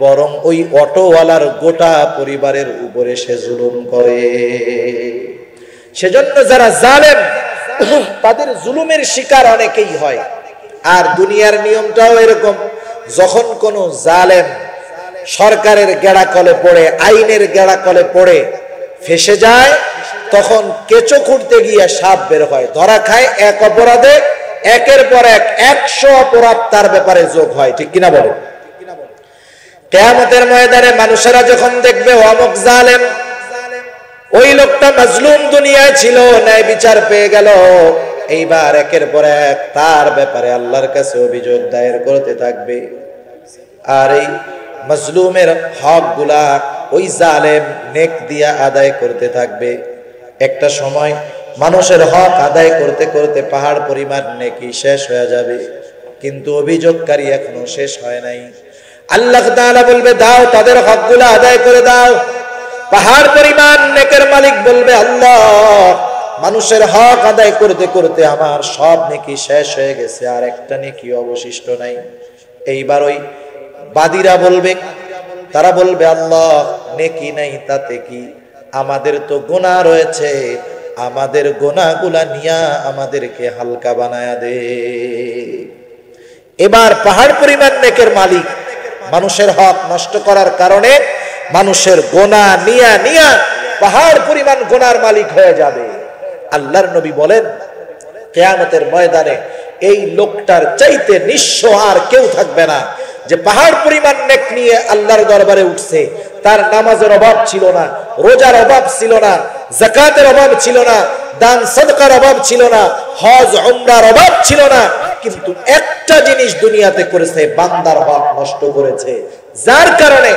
বরং ওই অটোওয়ালার গোটা পরিবারের উপরে সে জুলুম করে। সেজন্য যারা জালেম তাদের জুলুমের শিকার অনেকেই হয়। আর দুনিয়ার নিয়মটাও এরকম, যখন কোনো জালেম সরকারের গেড়াকলে পড়ে, আইনের গেড়াকলে পড়ে ফেসে যায়, তখন কেঁচো খুঁড়তে গিয়ে সাপ বের হয়, ধরা খায়। এক অপরাধে একের পর এক 100 অপরাধ তার ব্যাপারে যোগ হয়, ঠিক কিনা বলেন? কিয়ামতের ময়দানে মানুষেরা যখন দেখবে অমুক জালেম, ওই লোকটা মাজলুম দুনিয়ায় ছিল, ন্যায় বিচার পেয়ে গেল, এইবার একের পর এক তার ব্যাপারে আল্লাহর কাছে অভিযোগ দায়ের করতে থাকবে। আর এই মাজলুমের হকগুলা ওই জালেম নেক দিয়া আদায় করতে থাকবে। একটা সময় মানুষের হক আদায় করতে করতে পাহাড় পরিমাণ নেকি শেষ হয়ে যাবে, কিন্তু অভিযোগকারী এখনো শেষ হয় নাই। আল্লাহ তাআলা বলবে দাও, তাদের হকগুলা আদায় করে দাও। পাহাড় পরিমাণ নেকের মালিক বলবে আল্লাহ, মানুষের হক আদায় করতে করতে আমার সব নেকি শেষ হয়ে গেছে, আর একটা নেকি অবশিষ্ট নাই। এইবার ওই বাদীরা বলবে, তারা বলবে আল্লাহ, নেকি নাই তাতে কি, আমাদের তো গুনাহ রয়েছে, আমাদের গুনাহগুলা নিয়া আমাদেরকে হালকা বানায়া দে। এবার পাহাড় পরিমাণ নেকের মালিক মানুষের হক নষ্ট করার কারণে মানুষের গুনাহ নিয়া নিয়া পাহাড় পরিমাণ গুনার মালিক হয়ে যাবে। আল্লাহর নবী বলেন, কিয়ামতের ময়দানে এই লোকটার চাইতে নিঃস্ব আর কেউ থাকবে না, যে পাহাড় পরিমাণ নেক নিয়ে আল্লাহর দরবারে উঠছে। তার নামাজের অভাব ছিল না, রোজার অভাব ছিল না, যাকাতের অভাব ছিল না, দান সাদকার অভাব ছিল না, হজ উমরার অভাব ছিল না, কিন্তু একটা জিনিস দুনিয়াতে করেছে, বান্দার হক নষ্ট করেছে। যার কারণে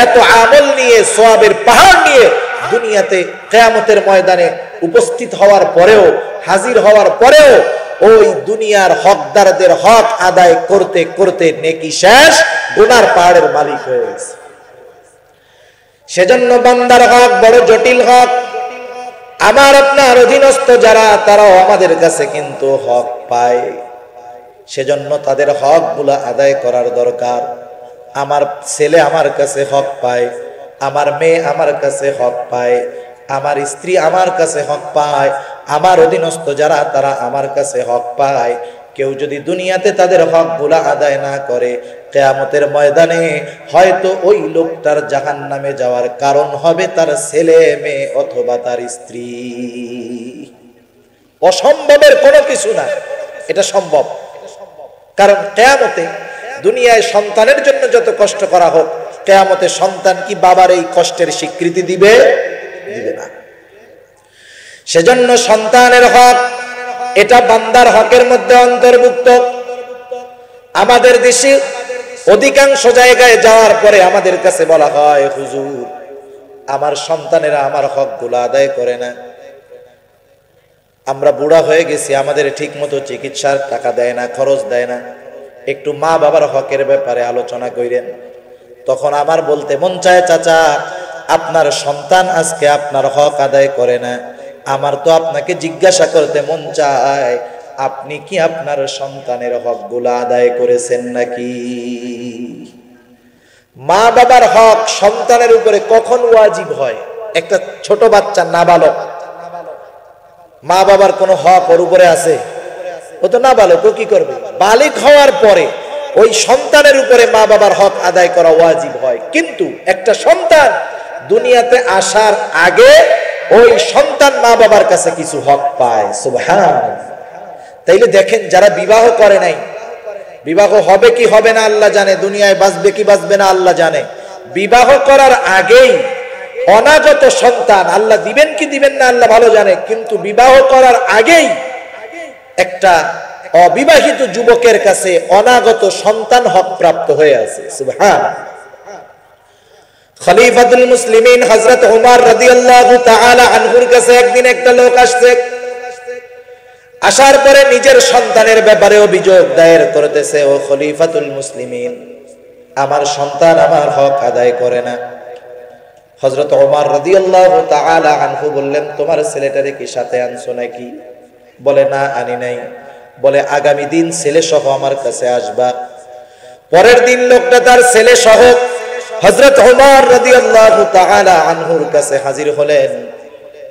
এত আমল নিয়ে, সওয়াবের পাহাড় নিয়ে দুনিয়াতে কিয়ামতের ময়দানে উপস্থিত হওয়ার পরেও, হাজির হওয়ার পরেও ওই দুনিয়ার হকদারদের হক আদায় করতে করতে নেকি শেষ, গুনার পাহাড়ের মালিক হয়ে গেছে। সেজন্য বান্দার হক বড় জটিল হক। আমার আপনার অধীনস্থ যারা, তারাও আমাদের কাছে কিন্তু হক পায়। সেজন্য তাদের হক গুলা আদায় করার দরকার। আমার ছেলে আমার কাছে হক পায়, আমার মেয়ে আমার কাছে হক পায়, আমার স্ত্রী আমার কাছে হক পায়, আমার অধীনস্থ যারা তারা আমার কাছে হক পায়। কেউ যদি দুনিয়াতে তাদের হক গুলা আদায় না করে, কিয়ামতের ময়দানে হয়তো ওই লোকটার জাহান্নামে যাওয়ার কারণ হবে তার ছেলে মেয়ে অথবা তার স্ত্রী। অসম্ভবের কোনো কিছু না, এটা সম্ভব। কারণ কিয়ামতে দুনিয়ায় সন্তানের জন্য যত কষ্ট করা হোক, কিয়ামতে সন্তান কি বাবার এই কষ্টের স্বীকৃতি দিবে? দিবে না। সেজন্য সন্তানের হক, এটা বান্দার হকের মধ্যে অন্তর্ভুক্ত। আমাদের দেশে অধিকাংশ জায়গায় যাওয়ার পরে আমাদের কাছে বলা হয়, হুজুর আমার সন্তানেরা আমার হকগুলো আদায় করে না, আমরা বুড়া হয়ে গেছি, আমাদের ঠিক মতো চিকিৎসার টাকা দেয় না, খরচ দেয় না, একটু মা বাবার হকের ব্যাপারে আলোচনা করেন। তখন আমার বলতে মন চায়, চাচা আপনার সন্তান আজকে আপনার হক আদায় করে না, আমার তো আপনাকে জিজ্ঞাসা করতে মন চায়, আপনি কি আপনার সন্তানের হকগুলো আদায় করেছেন নাকি? মা বাবার হক সন্তানের উপরে কখন ওয়াজিব হয়? একটা ছোট বাচ্চা নাবালক, মা বাবার কোনো হক ওর উপরে আছে? ও তো নাবালক, ও কি করবে? বালিক হওয়ার পরে ওই সন্তানের উপরে মা বাবার হক আদায় করা ওয়াজিব হয়। কিন্তু একটা সন্তান দুনিয়াতে আসার আগে ওই সন্তান মা বাবার কাছে কিছু হক পায়। সুবহানাল্লাহ। তাইলে দেখেন, যারা বিবাহ করে নাই, বিবাহ হবে কি হবে না আল্লাহ জানে, দুনিয়ায় বাঁচবে কি বাঁচবে না আল্লাহ জানে, বিবাহ করার আগেই অনাগত সন্তান আল্লাহ দিবেন কি দিবেন না আল্লাহ ভালো জানে, কিন্তু বিবাহ করার আগেই একটা অবিবাহিত যুবকের কাছে অনাগত সন্তান হক প্রাপ্ত হয়ে আছে। সুবহানাল্লাহ। খলিফাতুল মুসলিমিন হযরত ওমর রাদিয়াল্লাহু তাআলা আনহুর কাছে একদিন একটা লোক আসছে। আসার পরে নিজের সন্তানের ব্যাপারে অভিযোগ দায়ের করতেছে, ও খলিফাতুল মুসলিমিন, আমার সন্তান আমার হক আদায় করে না। হযরত ওমর রাদিয়াল্লাহু তাআলা আনহু বললেন, তোমার ছেলেটারে কি সাথে আনছো নাকি? বলে, না আনি নাই। বলে, আগামী দিন ছেলে সহ আমার কাছে আসবা। পরের দিন লোকটা তার ছেলে সহ হযরত ওমর রাদিয়াল্লাহু তাআলা আনহুর কাছে হাজির হলেন।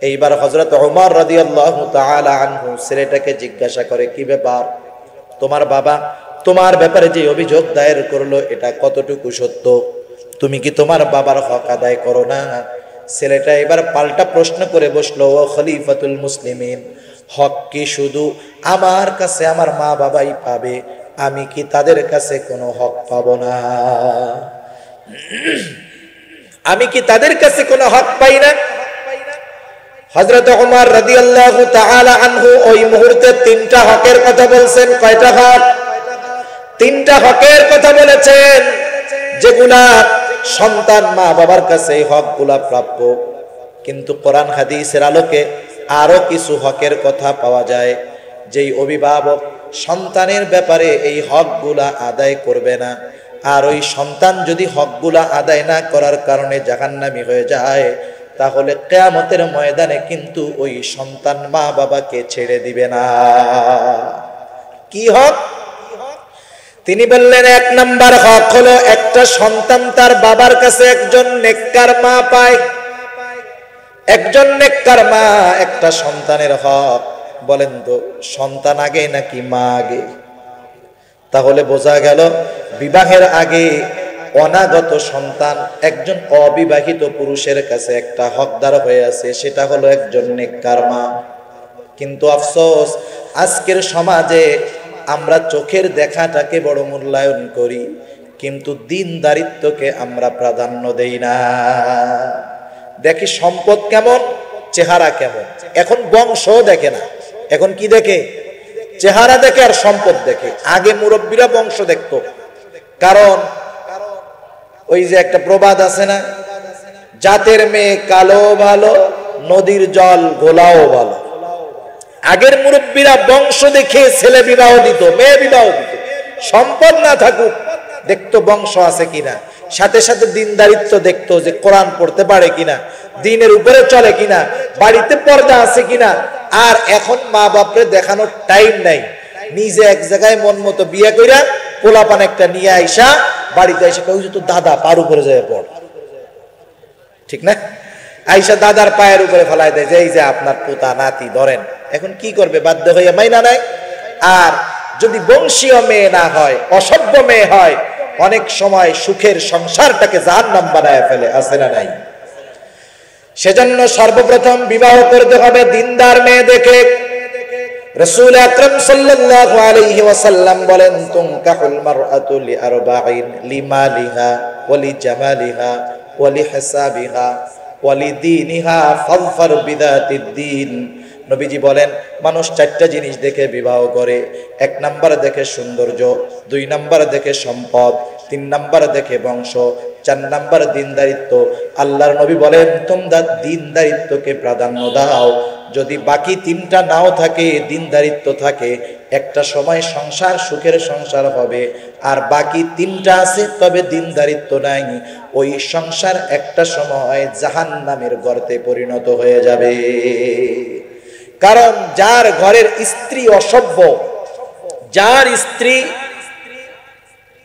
এইবার হযরত ওমর রাদিয়াল্লাহু তাআলা আনহু ছেলেটাকে জিজ্ঞাসা করে, কি ব্যাপার, তোমার বাবা তোমার ব্যাপারে যে অভিযোগ দায়ের করলো এটা কতটুকু সত্য? তুমি কি তোমার বাবার হক আদায় করো না? ছেলেটা এবার পাল্টা প্রশ্ন করে বসলো, ও খলিফাতুল মুসলিমিন, হক কি শুধু আমার কাছে আমার মা বাবাই পাবে? আমি কি তাদের কাছে কোনো হক পাবো না? আমি কি তাদের কাছে কোনো হক পাই না? হযরত ওমর রাদিয়াল্লাহু তাআলা আনহু ওই মুহূর্তে তিনটা হকের কথা বলছেন। কয়টা হক? তিনটা হকের কথা বলেছেন, যেগুলা সন্তান মা বাবার কাছে এই হকগুলা প্রাপ্য। কিন্তু কোরআন হাদিসের আলোকে আরো কিছু হকের কথা পাওয়া যায়, যেই অভিভাবক সন্তানের ব্যাপারে এই হকগুলা আদায় করবে না, আর ওই সন্তান যদি হকগুলা আদায় না করার কারণে জাহান্নামী হয়ে যায়, তাহলে কিয়ামতের ময়দানে কিন্তু ওই সন্তান মা বাবাকে ছেড়ে দিবে না। কি হক? তিনি বললেন, এক নাম্বার হক হলো একটা সন্তান তার বাবার কাছে একজন নেককার মা পায়। একজন নেককার মা একটা সন্তানের হক। বলেন তো, সন্তান আগে নাকি মা আগে? তাহলে বোঝা গেল বিবাহের আগে অনাগত সন্তান একজন অবিবাহিত পুরুষের কাছে একটা হকদার হয়ে আছে, সেটা হলো একজন নেককার মা। কিন্তু আফসোস, আজকের সমাজে আমরা চোখের দেখাটাকে বড় মূল্যায়ন করি, কিন্তু দিনদারিত্বকে আমরা প্রাধান্য দেই না। দেখি সম্পদ কেমন, চেহারা কেমন। এখন বংশ দেখে না, এখন কি দেখে? চেহারা দেখে আর সম্পদ দেখে। আগে মুরব্বীরা বংশ দেখতো, কারণ ওই যে একটা প্রবাদ আছে না, জাতের মেয়ে কালো ভালো, নদীর জল গোলাও ভালো। আগের মুরব্বীরা বংশ দেখে ছেলে বিবাহ দিত, মেয়ে বিবাহ দিত। সম্পদ না থাকুক, দেখতো বংশ আছে কিনা, সাথে সাথে দিনদারিত্ব দেখতো, যে কোরআন পড়তে পারে কিনা, দিনের উপরে চলে কিনা, বাড়িতে পর্দা আছে কিনা। আর এখন মা বাপরে দেখানোর টাইম নাই, নিজে এক জায়গায় মন মতো বিয়ে কইরা পোলাপান একটা নিয়ে আইসা বাড়িতে এসে কই যে তো দাদা পার উপরে যায় পড়, ঠিক না? আইসা দাদার পায়ের উপরে ফেলায় দেয় যে এই যে আপনার পোতা নাতি ধরেন। এখন কি করবে? বাধ্য হইয়া মাইনা নাই। আর যদি বংশীয় মেয়ে না হয়, অসভ্য মেয়ে হয়, অনেক সময় সুখের সংসারটাকে জাহান্নাম বানায় ফেলে, আছে না নাই? সেজন্য সর্বপ্রথম বিবাহ করতে হবে দিনদার মেয়ে দেখে। রাসূল আকরাম সাল্লাল্লাহু আলাইহি ওয়াসাল্লাম বলেন, তুনকাহুল মারআতু লিআরবাঈন লিমালিহা ওয়া লিজামালিহা ওয়া লিহিসাবিহা ওয়া লিদীনিহা ফাযফার বিযাতিদ দ্বীন। নবীজি বলেন, মানুষ চারটা জিনিস দেখে বিবাহ করে। এক নাম্বার দেখে সৌন্দর্য, দুই নাম্বার দেখে সম্পদ, তিন নাম্বার দেখে বংশ, চার নাম্বার দিনদারিত্ব। আল্লাহর নবী বলেন, তোমরা দিনদারিত্বকে প্রাধান্য দাও। যদি বাকি তিনটা নাও থাকে, দিনদারিত্ব থাকে, একটা সময় সংসার সুখের সংসার হবে। আর বাকি তিনটা আছে তবে দিনদারিত্ব নাই, ওই সংসার একটা সময় জাহান্নামের গর্তে পরিণত হয়ে যাবে। কারণ যার ঘরের স্ত্রী অসভ্য, যার স্ত্রী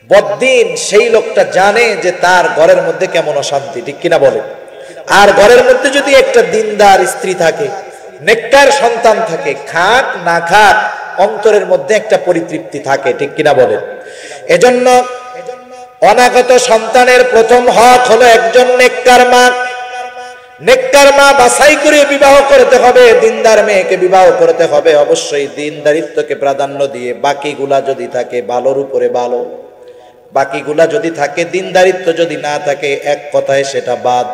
বদ্দিন, সেই লোকটা জানে যে তার ঘরের মধ্যে কেমন অশান্তি, ঠিক কিনা বলে? আর ঘরের মধ্যে যদি একটা দিনদার স্ত্রী থাকে, নেককার সন্তান থাকে, খাক না খাক অন্তরের মধ্যে একটা পরিতৃপ্তি থাকে, ঠিক কিনা বলে? এজন্য অনাগত সন্তানের প্রথম হক হলো একজন নেককার মা। নেককার মা বাছাই করে বিবাহ করতে হবে, দিনদার মেয়েকে বিবাহ করতে হবে। অবশ্যই দিনদারিত্বকে প্রাধান্য দিয়ে, বাকিগুলা যদি থাকে ভালোর উপরে ভালো, বাকিগুলা যদি থাকে, দিনদারিত্ব যদি না থাকে, এক কথায় সেটা বাদ।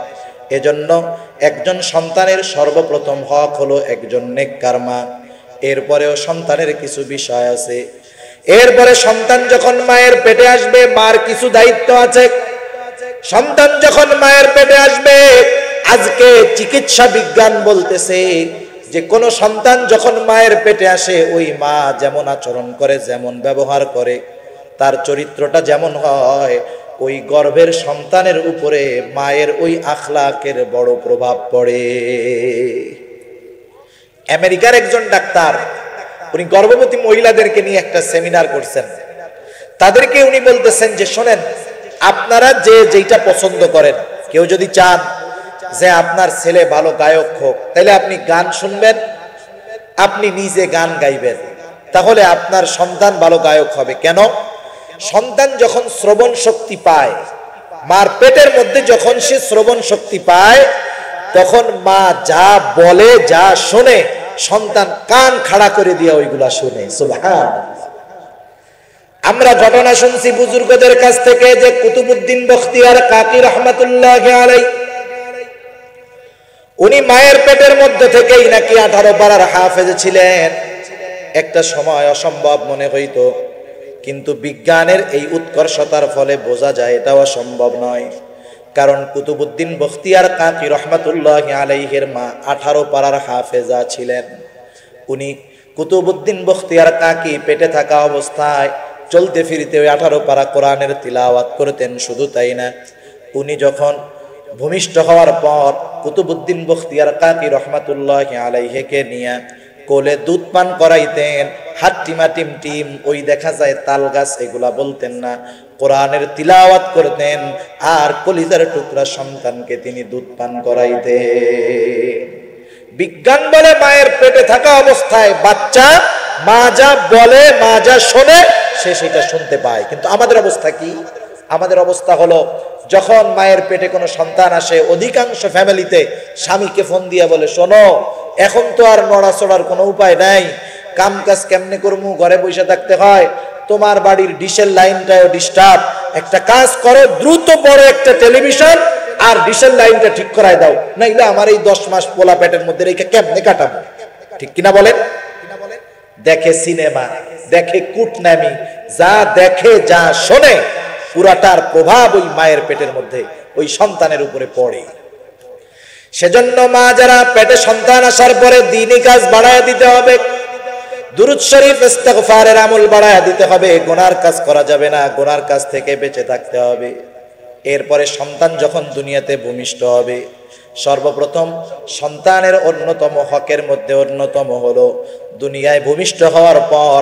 এজন্য একজন সন্তানের সর্বপ্রথম হক হলো একজন নেককার মা। এরপরেও সন্তানের কিছু বিষয় আছে। এরপরে সন্তান যখন মায়ের পেটে আসবে, মার কিছু দায়িত্ব আছে। সন্তান যখন মায়ের পেটে আসবে, আজকে চিকিৎসা বিজ্ঞান বলতেছে যে কোন সন্তান যখন মায়ের পেটে আসে, ওই মা যেমন আচরণ করে, যেমন ব্যবহার করে, তার চরিত্রটা যেমন হয়, ওই গর্ভের সন্তানের উপরে মায়ের ওই আখলাকের বড় প্রভাব পড়ে। আমেরিকার একজন ডাক্তার, উনি গর্ভবতী মহিলাদেরকে নিয়ে একটা সেমিনার করছেন। তাদেরকে উনি বলতেছেন যে শোনেন, আপনারা যে যেটা পছন্দ করেন, কেউ যদি চান যে আপনার ছেলে ভালো গায়ক হোক, তাহলে আপনি গান শুনবেন, আপনি নিজে গান গাইবেন, তাহলে আপনার সন্তান ভালো গায়ক হবে। কেন? সন্তান যখন শ্রবণ শক্তি পায়, মার পেটের মধ্যে যখন সে শ্রবণ শক্তি পায়, তখন মা যা বলে, যা শোনে, সন্তান কান খাড়া করে দিয়ে ওইগুলা শুনে। সুবহানাল্লাহ। আমরা ঘটনা শুনছি বুজুর্গদের কাছ থেকে যে কুতুবউদ্দিন বখতিয়ার কাকি রহমাতুল্লাহি আলাইহি, উনি মায়ের পেটের মধ্যে থেকেই নাকি 18 পারার হাফেজ ছিলেন। একটা সময় অসম্ভব মনে হইতো, কিন্তু বিজ্ঞানের এই উৎকর্ষতার ফলে বোঝা যায় এটাও অসম্ভব নয়। কারণ কুতুবউদ্দিন বখতিয়ার কাকি রহমাতুল্লাহি আলাইহির মা 18 পারার হাফেজা ছিলেন। উনি কুতুবউদ্দিন বখতিয়ার কাকি পেটে থাকা অবস্থায় চলতে ফিরতে ওই 18 পারা কোরআনের তিলাওয়াত করতেন। শুধু তাই না, উনি যখন ভূমিষ্ঠ হওয়ার পর কুতুবউদ্দিন বখতিয়ার কাকি রহমাতুল্লাহি আলাইহিকে নিয়ে কোলে দুধ পান করাইতেন। হাট্টিমা টিম টিম, ওই দেখা যায় তাল গাছ, এগুলা বলতেন না, কোরআনের তিলাওয়াত করতেন। আর কলিজার টুকরা সন্তানকে তিনি দুধ পান করাইতেন। বিজ্ঞান বলে মায়ের পেটে থাকা অবস্থায় বাচ্চা মা যা বলে, মা যা শোনে, সে সেটা শুনতে পায়। কিন্তু আমাদের অবস্থা কি? আমাদের অবস্থা হলো, যখন মায়ের পেটে কোনো সন্তান আসে, অধিকাংশ ফ্যামিলিতে স্বামীকে ফোন দিয়ে বলে, শোনো এখন তো আর নড়াচড়ার কোনো উপায় নাই, কাম কাজ কেমনে করবো, ঘরে বসে থাকতে হয়, তোমার বাড়ির ডিশের লাইনটাও ডিস্টার্ব, একটা কাজ করো, দ্রুত বড় একটা টেলিভিশন আর ডিশের লাইনটা ঠিক করায় দাও, নাইলে আমার এই 10 মাস পোলা পেটের মধ্যে রেখে কেমনে কাটাবো? ঠিক কিনা বলেন? দেখে সিনেমা, দেখে কুটনামি, যা দেখে যা শোনে পুরাটার প্রভাব ওই মায়ের পেটের মধ্যে ওই সন্তানের উপরে পড়ে। সেজন্য মা যারা পেটে সন্তান আসার পরে দ্বীনি কাজ বাড়ায় দিতে হবে, দুরূদ শরীফ ইস্তিগফারের আমল বাড়ায় দিতে হবে, গুনার কাজ করা যাবে না, গুনার কাজ থেকে বেঁচে থাকতে হবে। এরপরে সন্তান যখন দুনিয়াতে ভূমিষ্ঠ হবে, সর্বপ্রথম সন্তানের অন্যতম হকের মধ্যে অন্যতম হলো দুনিয়ায় ভূমিষ্ঠ হওয়ার পর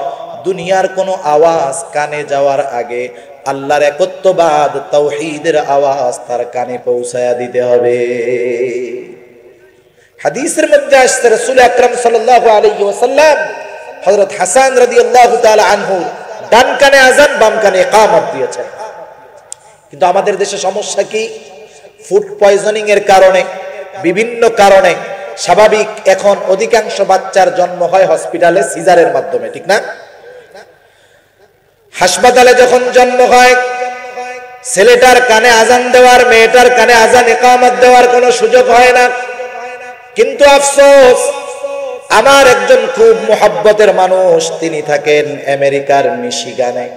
দুনিয়ার কোনো আওয়াজ কানে যাওয়ার আগে আল্লাহর একত্ববাদ তাওহীদের আওয়াজ তার কানে পৌঁছায়া দিতে হবে। হাদিসের মধ্যে আসছে রাসূল আকরাম সাল্লাল্লাহু আলাইহি ওয়াসাল্লাম হযরত হাসান রাদিয়াল্লাহু তাআলা আনহু ডান কানে আযান বাম কানে ইকামত দিয়েছেন। কিন্তু আমাদের দেশে সমস্যা কি? ফুড পয়জনিং এর কারণে, বিভিন্ন কারণে স্বাভাবিক এখন অধিকাংশ বাচ্চার জন্ম হয় হসপিটালে সিজারের মাধ্যমে, ঠিক না? হাসপাতালে যখন জন্ম হয় ছেলেটার কানে আজান দেওয়ার, মেয়েটার কানে আজান ইকামত দেওয়ার কোনো সুযোগ হয় না। কিন্তু আফসোস, আমার একজন খুব মুহাব্বতের মানুষ, তিনি থাকেন আমেরিকার মিশিগানে,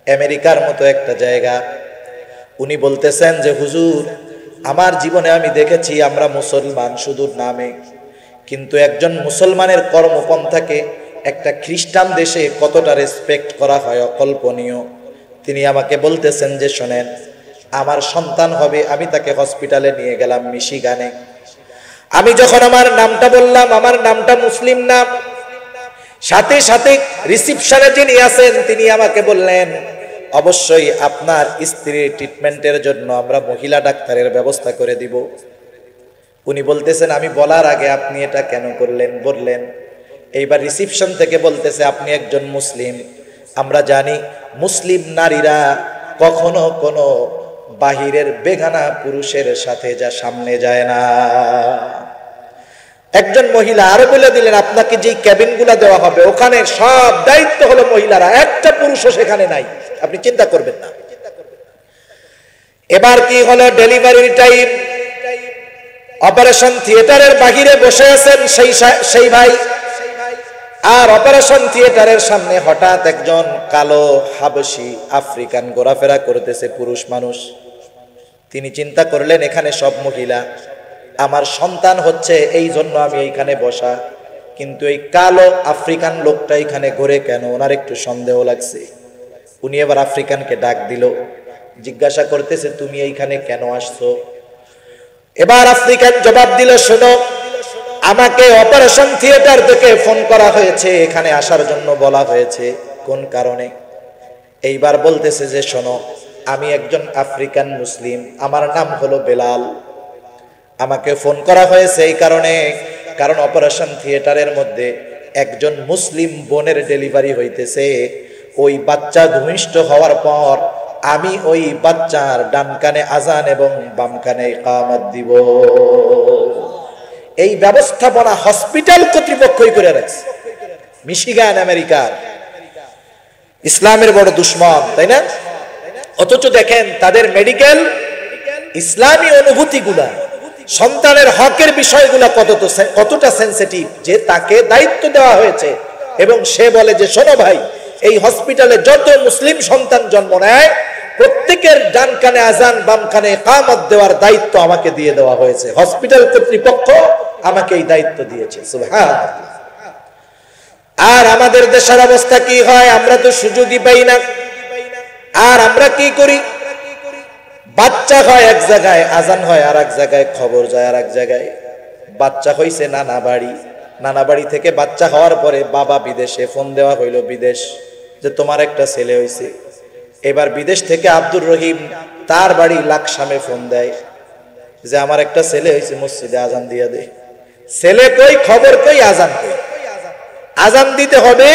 আমেরিকার মতো একটা জায়গা। উনি বলতেছেন যে হুজুর, আমার জীবনে আমি দেখেছি আমরা মুসলমান শুধু নামে, কিন্তু একজন মুসলমানের কর্মপন্থাকে একটা খ্রিস্টান দেশে কতটা রেসপেক্ট করা হয় অকল্পনীয়। তিনি আমাকে বলতেছেন যে শোনেন, আমার সন্তান হবে, আমি তাকে হসপিটালে নিয়ে গেলাম মিশিগানে। আমি যখন আমার নামটা বললাম, আমার নামটা মুসলিম নাম, সাথে সাথে রিসিপশনে যিনি আছেন তিনি আমাকে বললেন, অবশ্যই আপনার স্ত্রীর ট্রিটমেন্টের জন্য আমরা মহিলা ডাক্তারের ব্যবস্থা করে দিব। উনি বলতেছেন, আমি বলার আগে আপনি এটা কেন করলেন? বললেন, এইবার রিসিপশন থেকে বলতেছে, আপনি একজন মুসলিম, আমরা জানি মুসলিম নারীরা কখনো কোনো বাহিরের বেগানা পুরুষের সাথে যা সামনে যায় না। একজন মহিলা আরো বলে দিলেন, আপনাকে যেই ক্যাবিনগুলো দেওয়া হবে ওখানে সব দায়িত্ব হলো মহিলারা, একটা পুরুষও সেখানে নাই, আপনি চিন্তা করবেন না। এবার কি হলো, ডেলিভারির টাইম, অপারেশন থিয়েটারের বাহিরে বসে আছেন সেই ভাই, আর অপারেশন থিয়েটারের সামনে হঠাৎ একজন কালো হাবশি আফ্রিকান ঘোরাফেরা করতেছে, পুরুষ মানুষ। তিনি চিন্তা করলেন, এখানে সব মহিলা, আমার সন্তান হচ্ছে, এই জন্য আমি এইখানে বসা, কিন্তু এই কালো আফ্রিকান লোকটা এখানে ঘুরে কেন? ওনার একটু সন্দেহ লাগছে। উনি এবার আফ্রিকানকে ডাক দিল, জিজ্ঞাসা করতেছে, তুমি এইখানে কেন আসছো? এবার আফ্রিকান জবাব দিল, শোনো, আমাকে অপারেশন থিয়েটার থেকে ফোন করা হয়েছে, এখানে আসার জন্য বলা হয়েছে। কোন কারণে? এইবার বলতেছে যে শোনো, আমি একজন আফ্রিকান মুসলিম, আমার নাম হলো বেলাল, আমাকে ফোন করা হয়েছে এই কারণে, কারণ অপারেশন থিয়েটারের মধ্যে একজন মুসলিম বোনের ডেলিভারি হইতেছে। ওই বাচ্চা ভূমিষ্ঠ হওয়ার পর আমি ওই বাচ্চার ডান কানে আজান এবং বাম কানে ইকামত দিব। এই ব্যবস্থাপনা হসপিটাল কর্তৃপক্ষই করে রাখছে। মিশিগান আমেরিকার, ইসলামের বড় দুশ্মন, তাই না? অথচ দেখেন তাদের মেডিকেল ইসলামী অনুভূতিগুলা, সন্তানের হকের বিষয়গুলা কতটা সেনসিটিভ, যে তাকে দায়িত্ব দেওয়া হয়েছে এবং সে বলে যে শোনো ভাই, এই হসপিটালে যত মুসলিম সন্তান জন্ম নেয় প্রত্যেকের ডান কানে আজান বাম কানে ইকামত দেওয়ার দায়িত্ব আমাকে দিয়ে দেওয়া হয়েছে, হসপিটাল কর্তৃপক্ষ আমাকে এই দায়িত্ব দিয়েছে। সুবহানাল্লাহ। আর আমাদের দেশের অবস্থা কি হয়? আমরা তো সুযোগই পাই না। আর আমরা কি করি? বাচ্চা হয় এক জায়গায়, আজান হয় আর এক জায়গায়, খবর যায় আর এক জায়গায়। বাচ্চা হইছে নানা বাড়ি, নানা বাড়ি থেকে বাচ্চা হওয়ার পরে বাবা বিদেশে, ফোন দেওয়া হইল বিদেশ যে তোমার একটা ছেলে হইছে। এবার বিদেশ থেকে আব্দুর রহিম তার বাড়ি লাকসামে ফোন দেয় যে আমার একটা ছেলে হইছে, মসজিদে আজান দিয়ে দে। ছেলে কই, খবর কই, আজান কই? আজান দিতে হবে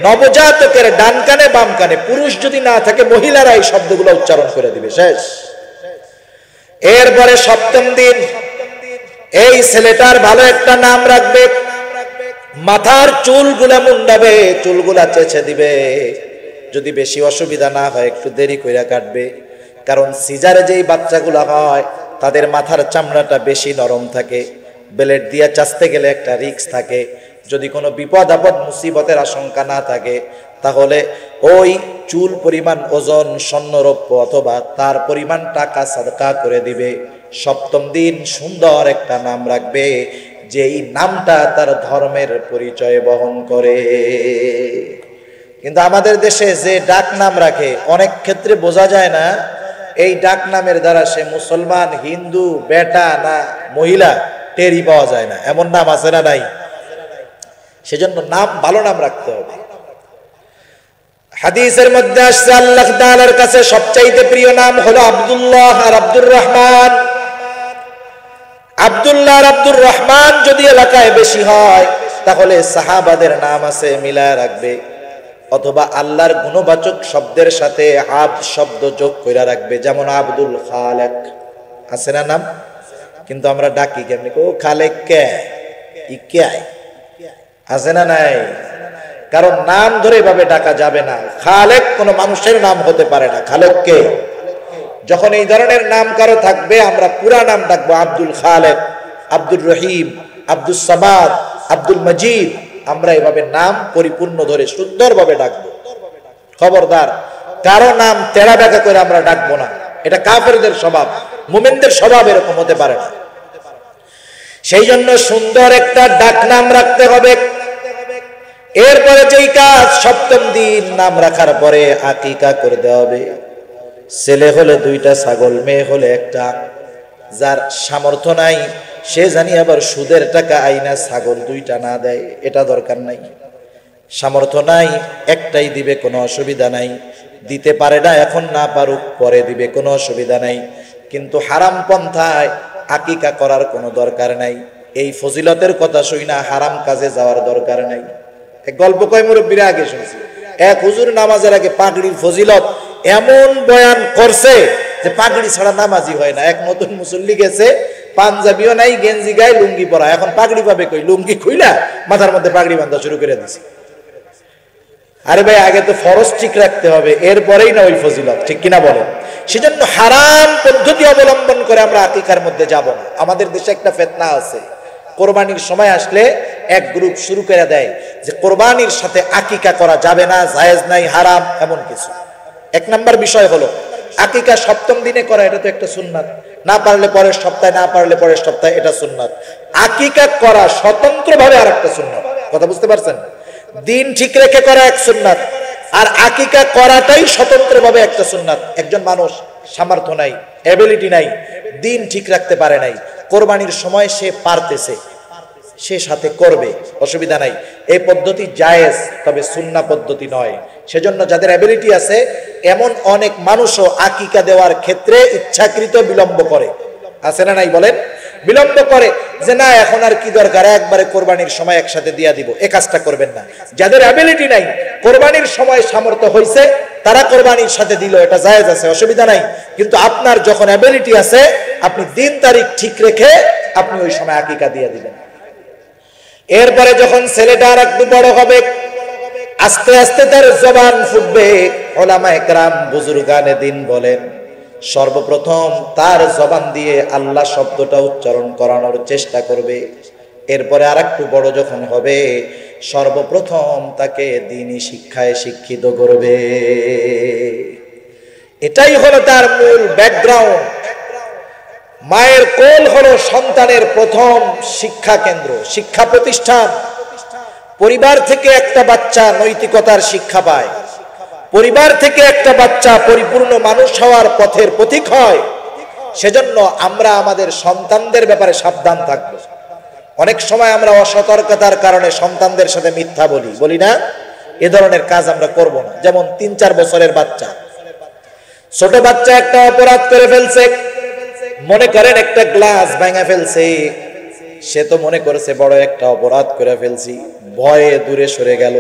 নবজাতকের ডান কানে বাম কানে, পুরুষ যদি না থাকে মহিলারা এই শব্দগুলো উচ্চারণ করে দিবে, শেষ। এরপরে সপ্তম দিন এই ছেলেটার ভালো একটা নাম রাখবে, মাথার চুলগুলা মুন্ডাবে, চুলগুলা চেঁচে দিবে। যদি বেশি অসুবিধা না হয় একটু দেরি কইরা কাটবে, কারণ সিজারে যেই বাচ্চাগুলা হয় তাদের মাথার চামড়াটা বেশি নরম থাকে, ব্লেড দিয়ে চাচতে গেলে একটা রিস্ক থাকে। যদি কোনো বিপদ আপদ মুসিবতের আশঙ্কা না থাকে তাহলে ওই চুল পরিমাণ ওজন স্বর্ণরৌপ্য অথবা তার পরিমাণ টাকা সাদকা করে দিবে। সপ্তম দিন সুন্দর একটা নাম রাখবে, যেই নামটা তার ধর্মের পরিচয় বহন করে। কিন্তু আমাদের দেশে যে ডাক নাম রাখে অনেক ক্ষেত্রে বোঝা যায় না এই ডাক নামের দ্বারা সে মুসলমান, হিন্দু, বেটা না মহিলা, টেরি পাওয়া যায় না। এমন নাম আছে না নাই? সেজন্য নাম, ভালো নাম রাখতে হবে। হাদিসের মধ্যে আসছে আল্লাহ তাআলার কাছে সবচাইতে প্রিয় নাম হলো আব্দুল্লাহ আর আব্দুর রহমান। আব্দুল্লাহ আর আব্দুর রহমান যদি এলাকায় বেশি হয় তাহলে সাহাবাদের নাম আছে মিলায় রাখবে, অথবা আল্লাহর গুণবাচক শব্দের সাথে আব্দ শব্দ যোগ করে রাখবে। যেমন আব্দুল খালেক আছে না নাম, কিন্তু আমরা ডাকি কেমনি? ও খালেক কে, ই কে আছে না নাই? কারণ নাম ধরে এভাবে ডাকা যাবে না। খালেক কোনো মানুষের নাম হতে পারে না। খালেক কে? যখন এই ধরনের নাম কারো থাকবে আমরা পুরা নাম ডাকবো আব্দুল খালেক, আব্দুর রহিম, আব্দুল সামাদ, আব্দুল মজিদ। আমরা এভাবে নাম পরিপূর্ণ ধরে সুন্দরভাবে ডাকবো। খবরদার কারো নাম তেড়া বেঁকা করে আমরা ডাকবো না। এটা কাফেরদের স্বভাব, মুমিনদের স্বভাব এরকম হতে পারে না। সেই জন্য সুন্দর একটা ডাক নাম রাখতে হবে। এরপরে যেই কাজ, সপ্তম দিন নাম রাখার পরে আকিকা করতে হবে। ছেলে হলে 2টা ছাগল, মেয়ে হলে একটা। যার সামর্থ্য নাই সে জানি আবার সুদের টাকা আইনা ছাগল 2টা না দেয়, এটা দরকার নাই। সামর্থ্য নাই একটাই দিবে, কোনো অসুবিধা নাই। দিতে পারে না এখন, না পারুক পরে দিবে, কোনো অসুবিধা নাই। কিন্তু হারাম পন্থায় আকিকা করার কোনো দরকার নাই। এই ফজিলতের কথা শুই না হারাম কাজে যাওয়ার দরকার নাই। এক গল্প কয় মুরব্বীরা আগে শুনছি, এক হুজুর নামাজের আগে পাগড়ির ফজিলত এমন বয়ান করছে যে পাগড়ি ছাড়া নামাজি হয় না। এক নতুন মুসল্লি গেছে, পাঞ্জাবিও নাই, গেঞ্জি গায়ে, লুঙ্গি পরা। এখন পাগড়ি পাবে কই? লুঙ্গি খুইলা মাথার মধ্যে পাগড়ি বাঁধা শুরু করে দিছে। আরে ভাই, আগে তো ফরজ ঠিক রাখতে হবে, এরপরেই না ওই ফজিলত, ঠিক কিনা বলেন? সেজন্য হারাম পদ্ধতি অবলম্বন করে আমরা আকিকার মধ্যে যাব না। আমাদের দেশে একটা ফিতনা আছে, কোরবানির সময় আসলে এক গ্রুপ শুরু করে দেয় যে কোরবানির সাথে আকিকা করা যাবে না, জায়েজ নাই, হারাম, এমন কিছু। 1 নাম্বার বিষয় হলো আকিকা সপ্তম দিনে করা, এটা তো একটা সুন্নাত। না পারলে পরের সপ্তাহে, না পারলে পরের সপ্তাহে, এটা সুন্নাত। আকিকা করা স্বতন্ত্রভাবে আরেকটা সুন্নাত। কথা বুঝতে পারছেন? দিন ঠিক রেখে করা এক সুন্নাত, আর আকিকা করাটাই স্বতন্ত্রভাবে একটা সুন্নাত। একজন মানুষ সামর্থ্য নাই, এবিলিটি নাই, দিন ঠিক রাখতে পারে নাই, কোরবানির সময় সে পারতেছে, সে সাথে করবে, অসুবিধা নাই। এই পদ্ধতি জায়েজ, তবে সুন্নাহ পদ্ধতি নয়। সেজন্য যাদের এবিলিটি আছে এমন অনেক মানুষও আকিকা দেওয়ার ক্ষেত্রে ইচ্ছাকৃত বিলম্ব করে, আছে না নাই বলেন? বিলম্ব করে যে না এখন আর কি দরকার, একবারে কোরবানির সময় একসাথে দিয়া দিব। এই কাজটা করবেন না। যাদের এবিলিটি নাই, কোরবানির সময় সামর্থ্য হয়েছে, তারা কোরবানির সাথে দিল, এটা জায়েজ আছে, অসুবিধা নাই। কিন্তু আপনার যখন এবিলিটি আছে, আপনি দিন তারিখ ঠিক রেখে আপনি ওই সময় আকিকা দিয়ে দিবেন। এরপরে যখন ছেলেটা আর একটু বড় হবে, আস্তে আস্তে তার জবান ফুটবে। উলামায়ে কেরাম, বুজুর্গানে দিন বলেন, সর্বপ্রথম তার জবান দিয়ে আল্লাহ শব্দটা উচ্চারণ করানোর চেষ্টা করবে। এরপরে আর একটু বড় যখন হবে, সর্বপ্রথম তাকে দ্বীনি শিক্ষায় শিক্ষিত করবে। এটাই হলো তার মূল ব্যাকগ্রাউন্ড। মায়ের কোল হলো সন্তানের প্রথম শিক্ষা কেন্দ্র, শিক্ষা প্রতিষ্ঠান। পরিবার থেকে একটা বাচ্চা নৈতিকতার শিক্ষা পায়, পরিবার থেকে একটা বাচ্চা পরিপূর্ণ মানুষ হওয়ার পথের পথিক হয়। সেজন্য আমরা আমাদের সন্তানদের ব্যাপারে সাবধান থাকব। অনেক সময় আমরা অসতর্কতার কারণে সন্তানদের সাথে মিথ্যা বলি না? এ ধরনের কাজ আমরা করব না। যেমন 3-4 বছরের বাচ্চা, ছোট বাচ্চা একটা অপরাধ করে ফেলছে, মনে করেন একটা গ্লাস ভেঙে ফেলছে, সে তো মনে করেছে বড় একটা অপরাধ করে ফেলছি, ভয়ে দূরে সরে গেল।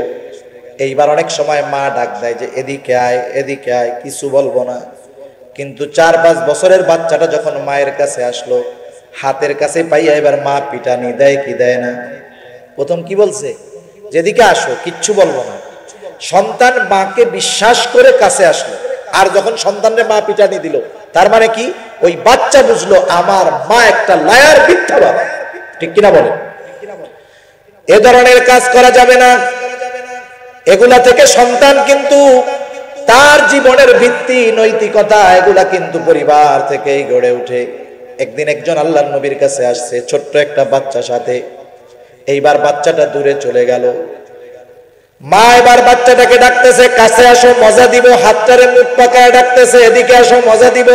এইবার অনেক সময় মা ডাক দেয় যে এদিকে আয়, এদিকে আয়, কিছু বলবো না। কিন্তু 4-5 বছরের বাচ্চাটা যখন মায়ের কাছে আসলো, হাতের কাছে পাইয়া এবার মা পিটানি দেয় কি দেয় না? প্রথম কি বলছে? যেদিকে আসো কিচ্ছু বলবো না। সন্তান মাকে বিশ্বাস করে কাছে আসলো, আর যখন সন্তানের মা পিটানি দিল, তার মানে কি ওই বাচ্চা বুঝলো আমার মা একটা লায়ার, মিথ্যাবাদ। ঠিক কিনা বলেন? এ ধরনের কাজ করা যাবে না। এগুলা থেকে সন্তান কিন্তু তার জীবনের ভিত্তি, নৈতিকতা, এগুলা কিন্তু পরিবার থেকেই গড়ে ওঠে। একদিন একজন আল্লাহর নবীর কাছে আসছে ছোট্ট একটা বাচ্চা সাথে। এইবার বাচ্চাটা দূরে চলে গেল। মা এবার বাচ্চাটাকে ডাকতেছে, কাছে আসো মজা দিব, হাতটারে মুখ পাকায় ডাকতেছে, এদিকে আসো মজা দিব।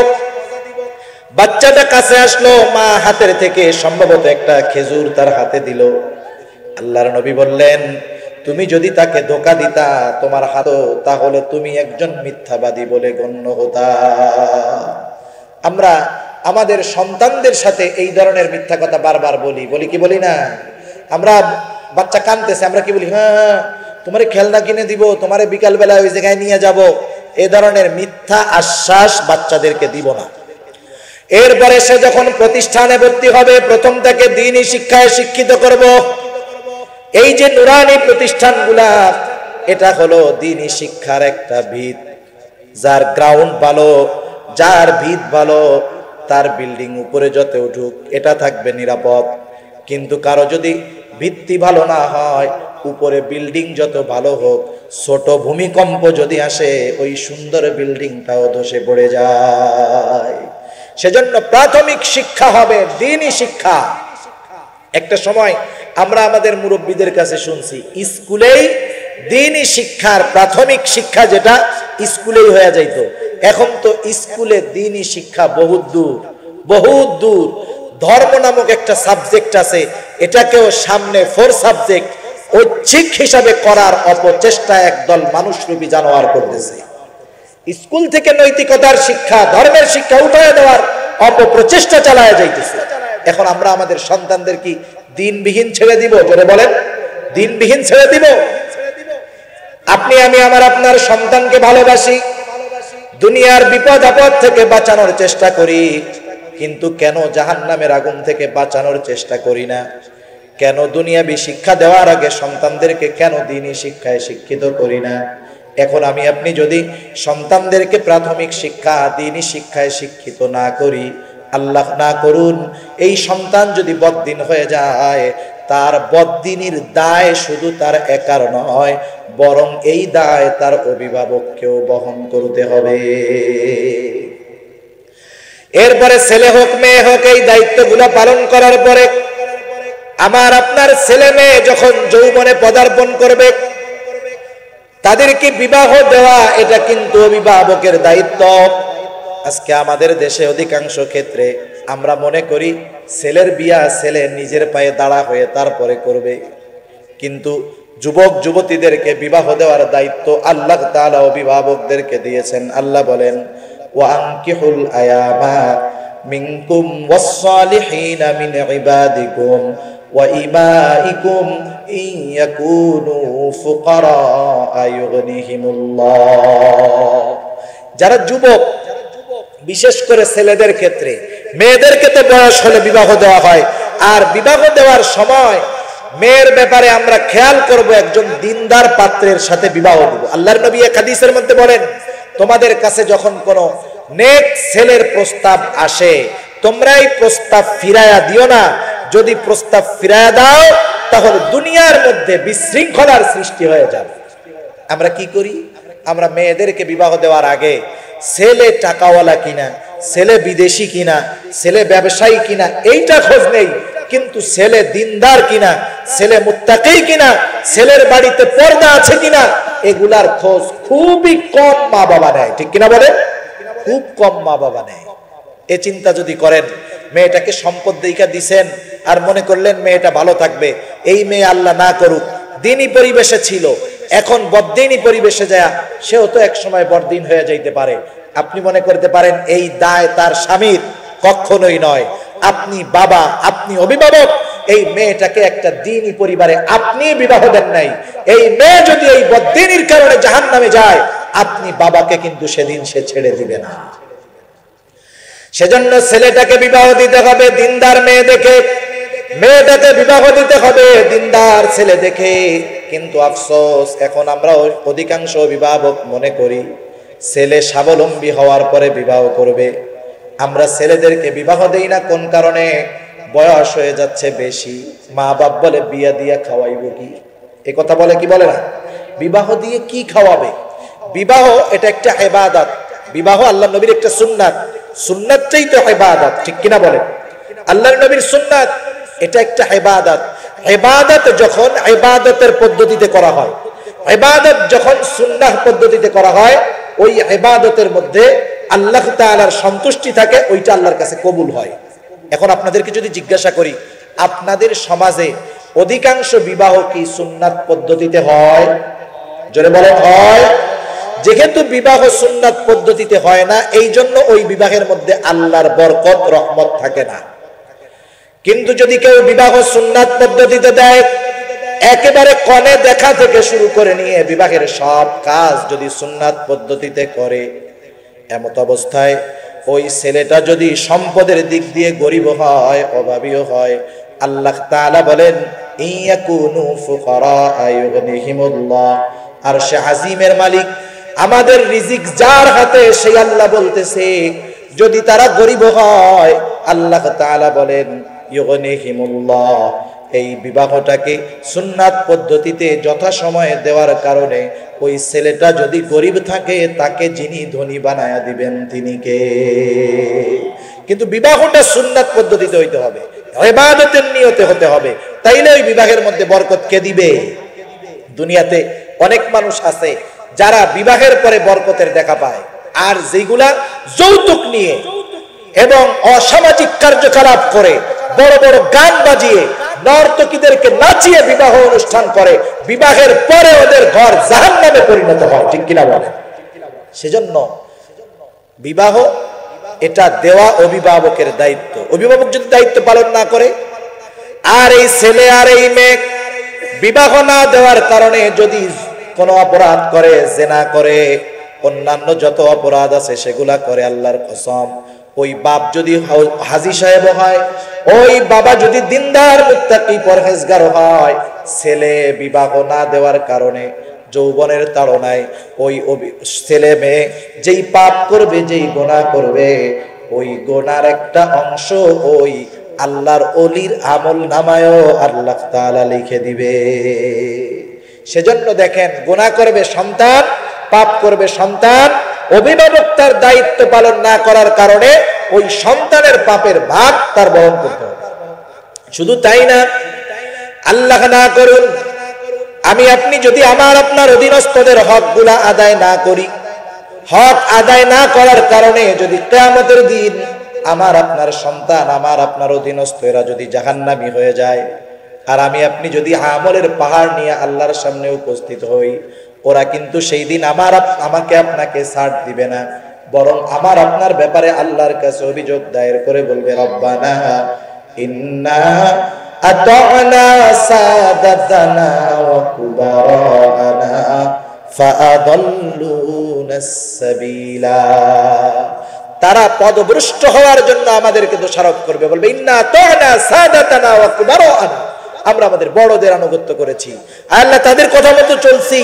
বাচ্চাটা কাছে আসলো, মা হাতের থেকে সম্ভবত একটা খেজুর তার হাতে দিল। আল্লাহর নবী বললেন, তুমি যদি তাকে ধোঁকা দিতা তোমার হাতও, তাহলে তুমি একজন মিথ্যাবাদী বলে গণ্য হতা। আমরা আমাদের সন্তানদের সাথে এই ধরনের মিথ্যা কথা বারবার বলি কি বলি না? আমরা বাচ্চা কাঁদতেছে, আমরা কি বলি? হ্যাঁ, তোমারে খেলনা কিনে দিব, তোমারে বিকাল বেলা ওই জায়গায় নিয়ে যাব। এ ধরনের মিথ্যা আশ্বাস বাচ্চাদেরকে দিব না। এরপরে সে যখন প্রতিষ্ঠানে ভর্তি হবে, প্রথম থেকে দ্বীনি শিক্ষায় শিক্ষিত করব। এই যে নুরানি প্রতিষ্ঠানগুলা, এটা হলো দ্বীনি শিক্ষার একটা ভিত। যার গ্রাউন্ড ভালো, যার ভিত ভালো, তার বিল্ডিং উপরে যত উঠুক এটা থাকবে নিরাপদ। কিন্তু কারো যদি ভিত্তি ভালো না হয়, উপরে বিল্ডিং যত ভালো হোক, ছোট ভূমিকম্প যদি আসে, ওই সুন্দর বিল্ডিংটাও ধসে পড়ে যায়। সেজন্য প্রাথমিক শিক্ষা হবে দ্বীনি শিক্ষা। একটা সময় আমরা আমাদের মুরব্বীদের কাছে শুনছি, স্কুলেই দ্বীনি শিক্ষার প্রাথমিক শিক্ষা যেটা স্কুলেই হয়ে যাইত। এখন তো স্কুলে দ্বীনি শিক্ষা বহুত দূর, বহুত দূর। ধর্ম নামক একটা সাবজেক্ট আছে, এটাকেও সামনে 4 সাবজেক্ট ঐচ্ছিক হিসাবে করার অপচেষ্টা একদল মানুষরূপী জানোয়ার করতেছে। স্কুল থেকে নৈতিকতার শিক্ষা, ধর্মের শিক্ষা উঠায় দেওয়ার অপপ্রচেষ্টা চালায় যাইতেছে। এখন আমরা আমাদের সন্তানদের কি দ্বীনবিহীন ছেড়ে দিব? জোরে বলেন, দ্বীনবিহীন ছেড়ে দিব? আপনি, আমি, আপনার সন্তানকে ভালোবাসি, দুনিয়ার বিপদ আপদ থেকে বাঁচানোর চেষ্টা করি, কিন্তু কেন জাহান্নামের আগুন থেকে বাঁচানোর চেষ্টা করি না? কেন দুনিয়াবি শিক্ষা দেওয়ার আগে সন্তানদেরকে কেন দ্বীনি শিক্ষায় শিক্ষিত করি না? এখন আমি আপনি যদি সন্তানদেরকে প্রাথমিক শিক্ষা, দ্বীনি শিক্ষায় শিক্ষিত না করি, আল্লাহ না করুন, এই সন্তান যদি বদ্দিন হয়ে যায়, তার বদ্দিনীর দায় শুধু তার একার নয়, বরং এই দায় তার অভিভাবককেও বহন করতে হবে। এরপরে ছেলে হোক মেয়ে হোক, এই দায়িত্বগুলো পালন করার পরে আমার আপনার ছেলে মেয়ে যখন যৌবনে পদার্পণ করবে, তাদেরকে বিবাহ দেওয়া, এটা কিন্তু অভিভাবকের দায়িত্ব। আজকে আমাদের দেশে অধিকাংশ ক্ষেত্রে আমরা মনে করি ছেলের বিয়া ছেলে নিজের পায়ে দাঁড়া হয়ে তারপরে করবে, কিন্তু যুবক যুবতীদেরকে বিবাহ দেওয়ার দায়িত্ব আল্লাহ তাআলা অভিভাবকদেরকে দিয়েছেন। আল্লাহ বলেন, ওয়ানকিহুল আয়ামা মিনকুম ওয়াস-সালিহিনা মিন ইবাদিকুম ওয়া ইমাইকুম ইন ইয়াকুনু ফুকারা ইউগনিহিমুল্লাহ। যারা যুবক, বিশেষ করে ছেলেদের ক্ষেত্রে, মেয়েদেরকে তো বয়স হলে বিবাহ দেওয়া হয়, আর বিবাহ দেওয়ার সময় মেয়ের ব্যাপারে আমরা খেয়াল করব একজন দিনদার পাত্রের সাথে বিবাহ দেব। আল্লাহর নবী এক হাদিসের মধ্যে বলেন, তোমাদের কাছে যখন কোনো নেক ছেলের প্রস্তাব আসে, তোমরাই প্রস্তাব ফিরায়া দিও না। যদি প্রস্তাব ফিরায়া দাও, তাহলে দুনিয়ার মধ্যে বিশৃঙ্খলার সৃষ্টি হয়ে যাবে। আমরা কি করি? আমরা মেয়েদেরকে বিবাহ দেওয়ার আগে ছেলে টাকাওয়ালা কিনা, ছেলে বিদেশি কিনা, ছেলে ব্যবসায়ী কিনা, এইটা খোঁজ নেই, কিন্তু ছেলে দিনদার কিনা, ছেলে মুত্তাকি কিনা, ছেলের বাড়িতে পর্দা আছে কিনা, এগুলার খোঁজ খুবই কম মা বাবা নেয়। ঠিক কিনা বলেন? খুব কম মা বাবা নেয়। এ চিন্তা যদি করেন, মেয়েটাকে সম্পদ দেইখা দিছেন আর মনে করলেন মেয়েটা ভালো থাকবে, এই মেয়ে আল্লাহ না করুক দ্বীনি পরিবেশে ছিল, এখন বদ্দীনি পরিবেশে যায়, সেও তো এক সময় বড়দিন হয়ে যাইতে পারে। আপনি মনে করতে পারেন এই দায় তার স্বামীর, কখনোই নয়। আপনি বাবা, আপনি অভিভাবক, এই মেয়েটাকে একটা দ্বীনি পরিবারে আপনি বিবাহ দেন নাই, এই মেয়ে যদি এই বদ্দীনির কারণে জাহান্নামে যায়, আপনি বাবাকে কিন্তু সেদিন সে ছেড়ে দিবে না। সেজন্য ছেলেটাকে বিবাহ দিতে হবে দিনদার মেয়ে দেখে, মেয়েটাকে বিবাহ দিতে হবে দিনদার ছেলে দেখে। কিন্তু আফসোস, এখন আমরা অধিকাংশ অভিভাবক মনে করি ছেলে স্বাবলম্বী হওয়ার পরে বিবাহ করবে। আমরা ছেলেদেরকে বিবাহ দেই না কোন কারণে? বয়স হয়ে যাচ্ছে বেশি, মা বাপ বলে বিয়া দিয়া খাওয়াইব কি, এ কথা বলে কি বলে না? বিবাহ দিয়ে কি খাওয়াবে? বিবাহ এটা একটা ইবাদত, বিবাহ আল্লাহ নবীর একটা সুন্নাত, সুন্নাতটাই তো ইবাদত, ঠিক কিনা বলে? আল্লাহর নবীর সুন্নাত এটা একটা ইবাদত। ইবাদত যখন ইবাদতের পদ্ধতিতে করা হয়, ইবাদত যখন সুন্নাহ পদ্ধতিতে করা হয়, ওই ইবাদতের মধ্যে আল্লাহ তাআলার সন্তুষ্টি থাকে, ওইটা আল্লাহর কাছে কবুল হয়। এখন আপনাদেরকে যদি জিজ্ঞাসা করি, আপনাদের সমাজে অধিকাংশ বিবাহ কি সুন্নাত পদ্ধতিতে হয়? জোরে বলেন হয়? যেহেতু বিবাহ সুন্নাত পদ্ধতিতে হয় না, এই জন্য ওই বিবাহের মধ্যে আল্লাহর বরকত রহমত থাকে না। কিন্তু যদি কেউ বিবাহ সুন্নাত পদ্ধতিতে দেয়, একেবারে কনে দেখা থেকে শুরু করে নিয়ে বিবাহের সব কাজ যদি সুন্নাত পদ্ধতিতে করে, এমত অবস্থায় ওই ছেলেটা যদি সম্পদের দিক দিয়ে গরিব হয়, অভাবীও হয়, আল্লাহ তাআলা বলেন ইয়াকুনু ফুকারা আয়ুগনিহিমুল্লাহ, আরশে আজিমের মালিক আমাদের রিজিক যার হাতে সেই আল্লাহ বলতেছে, যদি তারা গরিব হয়, আল্লাহ তাআলা বলেন ইউগনিহিমুল্লাহ, এই বিবাহটাকে সুন্নাত পদ্ধতিতে যথাসময়ে দেওয়ার কারণে ওই ছেলেটা যদি গরিব থাকে, তাকে যিনি ধনী বানায়া দিবেন তিনি কে? কিন্তু বিবাহটা সুন্নাত পদ্ধতিতে হইতে হবে, ইবাদতের নিয়তে হতে হবে, তাইলে ওই বিবাহের মধ্যে বরকত কে দিবে? দুনিয়াতে অনেক মানুষ আছে যারা বিবাহের পরে বরকতের দেখা পায়, আর যেগুলা যৌতুক নিয়ে এবং অসামাজিক কার্যকলাপ করে, বড় বড় গান বাজিয়ে নর্তকীদেরকে নাচিয়ে বিবাহ অনুষ্ঠান করে, বিবাহের পরে ওদের ঘর জাহান্নামে পরিণত হয়, ঠিক কিনা বলে? সেজন্য বিবাহ এটা দেওয়া অভিভাবকের দায়িত্ব। অভিভাবক যদি দায়িত্ব পালন না করে, আর এই ছেলে আর এই মেয়ে বিবাহ না দেওয়ার কারণে যদি কোনো অপরাধ করে, জিনা করে, অন্যান্য যত অপরাধ আছে সেগুলা করে, আল্লাহর কসম ওই বাপ যদি হাজী সাহেব হয়, ওই বাবা যদি দিনদার মুত্তাকি পরহেজগার হয়, ছেলে বিবাহ না দেওয়ার কারণে যৌবনের তাড়নায় ওই ছেলে মেয়ে যেই পাপ করবে, যেই গুনাহ করবে, ওই গুনার একটা অংশ ওই আল্লাহর ওলির আমল নামায়ও আল্লাহ তাআলা লিখে দিবে। সেজন্য দেখেন, গুনাহ করবে সন্তান, পাপ করবে সন্তান, অভিভাবক তার দায়িত্ব পালন না করার কারণে ওই সন্তানের পাপের ভাগ তার বহন করতে হবে। শুধু তাই না, আল্লাহ না করুন আমি আপনি যদি আমার আপনার অধীনস্থদের হকগুলা আদায় না করি, হক আদায় না করার কারণে যদি কিয়ামতের দিন আমার আপনার সন্তান, আমার আপনার অধীনস্থ এরা যদি জাহান্নামী হয়ে যায়, আর আমি আপনি যদি আমলের পাহাড় নিয়ে আল্লাহর সামনে উপস্থিত হই, ওরা কিন্তু সেই দিন আমাকে আপনাকে ছাড় দিবে না, বরং আমার আপনার ব্যাপারে আল্লাহর কাছে অভিযোগ দায়ের করে বলবে, রব্বানা ইন্না আতা'না সাদাতানা ওয়া কুবারানা ফাআদাল্লুনাস সাবিলা। তারা পদভ্রষ্ট হওয়ার জন্য আমাদেরকে দোষারোপ করবে, বলবে ইন্না আতা'না সাদাতানা ওয়া কুবারানা, আমরা আমাদের বড়দের আনুগত্য করেছি, আল্লাহ তাদের কথা মতো চলছি,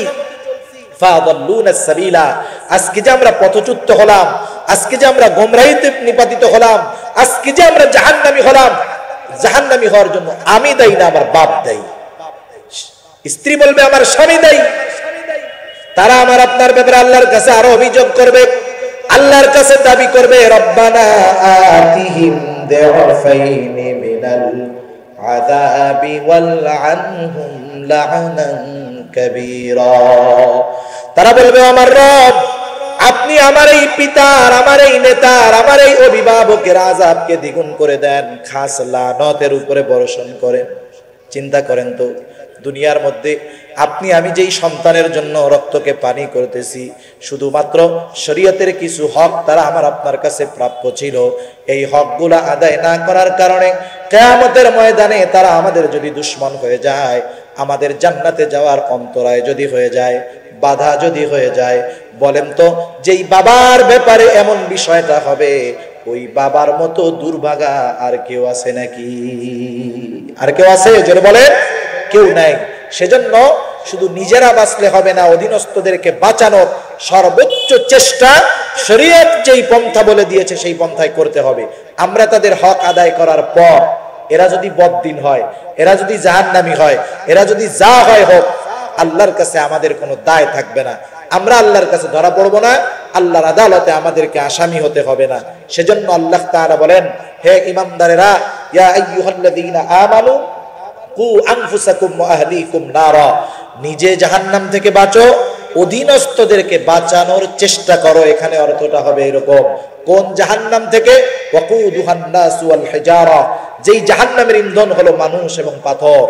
ফাআদাল্লুনাস সাবিলা, আজকে যে আমরা পথচ্যুত হলাম, আজকে যে আমরা গোমরাহিতে নিপাতিত হলাম, আজকে যে আমরা জাহান্নামী হলাম, জাহান্নামী হওয়ার জন্য আমি দায়ী না, আমার বাপ দায়ী। স্ত্রী বলবে আমার স্বামী দায়ী। তারা আমার আপনার ব্যাপারে আল্লাহর কাছে আরো অভিযোগ করবে, আল্লাহর কাছে দাবি করবে, রব্বানা আতিহিম দিআফাইনি মিনাল আযাবি ওয়াল আনহুম লা'নান কাবীরা। তারা বলবে, আমার রব আপনি আমার এই পিতার, আমার এই নেতার, আমার এই অভিভাবকের আযাবকে দ্বিগুণ করে দেন, খাস লানতের উপরে বর্ষণ করেন। চিন্তা করেন তো, দুনিয়ার মধ্যে আপনি আমি যেই সন্তানের জন্য রক্তকে পানি করতেছি, শুধুমাত্র শরীয়তের কিছু হক তারা আমার আপনার কাছে প্রাপ্য ছিল, এই হকগুলা আদায় না করার কারণে কিয়ামতের ময়দানে তারা আমাদের যদি দুশমন হয়ে যায়, আমাদের জান্নাতে যাওয়ার অন্তরায় যদি হয়ে যায়, বাধা যদি হয়ে যায়, বলেন তো যেই বাবার ব্যাপারে এমন বিষয়টা হবে, ওই বাবার মতো দুর্ভাগা আর কেউ আছে নাকি? আর কেউ আছে? জোরে বলেন, কেউ নাই। সেজন্য শুধু নিজেরা বাঁচলে হবে না, অধীনস্থদেরকে বাঁচানোর সর্বোচ্চ চেষ্টা শরীয়ত যেই পন্থা বলে দিয়েছে সেই পন্থায় করতে হবে। আমরা তাদের হক আদায় করার পর এরা যদি বদদিন হয়, এরা যদি জাহান্নামী হয়, এরা যদি যা হয় হোক, আল্লাহর কাছে আমাদের কোনো দায় থাকবে না। আমরা আল্লাহর কাছে ধরা পড়বো না, আল্লাহর আদালতে আমাদেরকে আসামি হতে হবে না। সেজন্য আল্লাহ তাআলা বলেন, হে ঈমানদারেরা, ইয়া আইয়ুহাল্লাযীনা আমানু কু আনফুসাকুম ওয়া আহলিকুম নারা, নিজে জাহান্নাম থেকে বাঁচো, অধীনস্থদেরকে বাঁচানোর চেষ্টা করো। এখানে অর্থটা হবে এরকম, কোন জাহান্নাম থেকে? ওয়াকুদুহান নাসু ওয়াল হিজারা, যেই জাহান্নামের ইন্ধন হলো মানুষ এবং পাথর।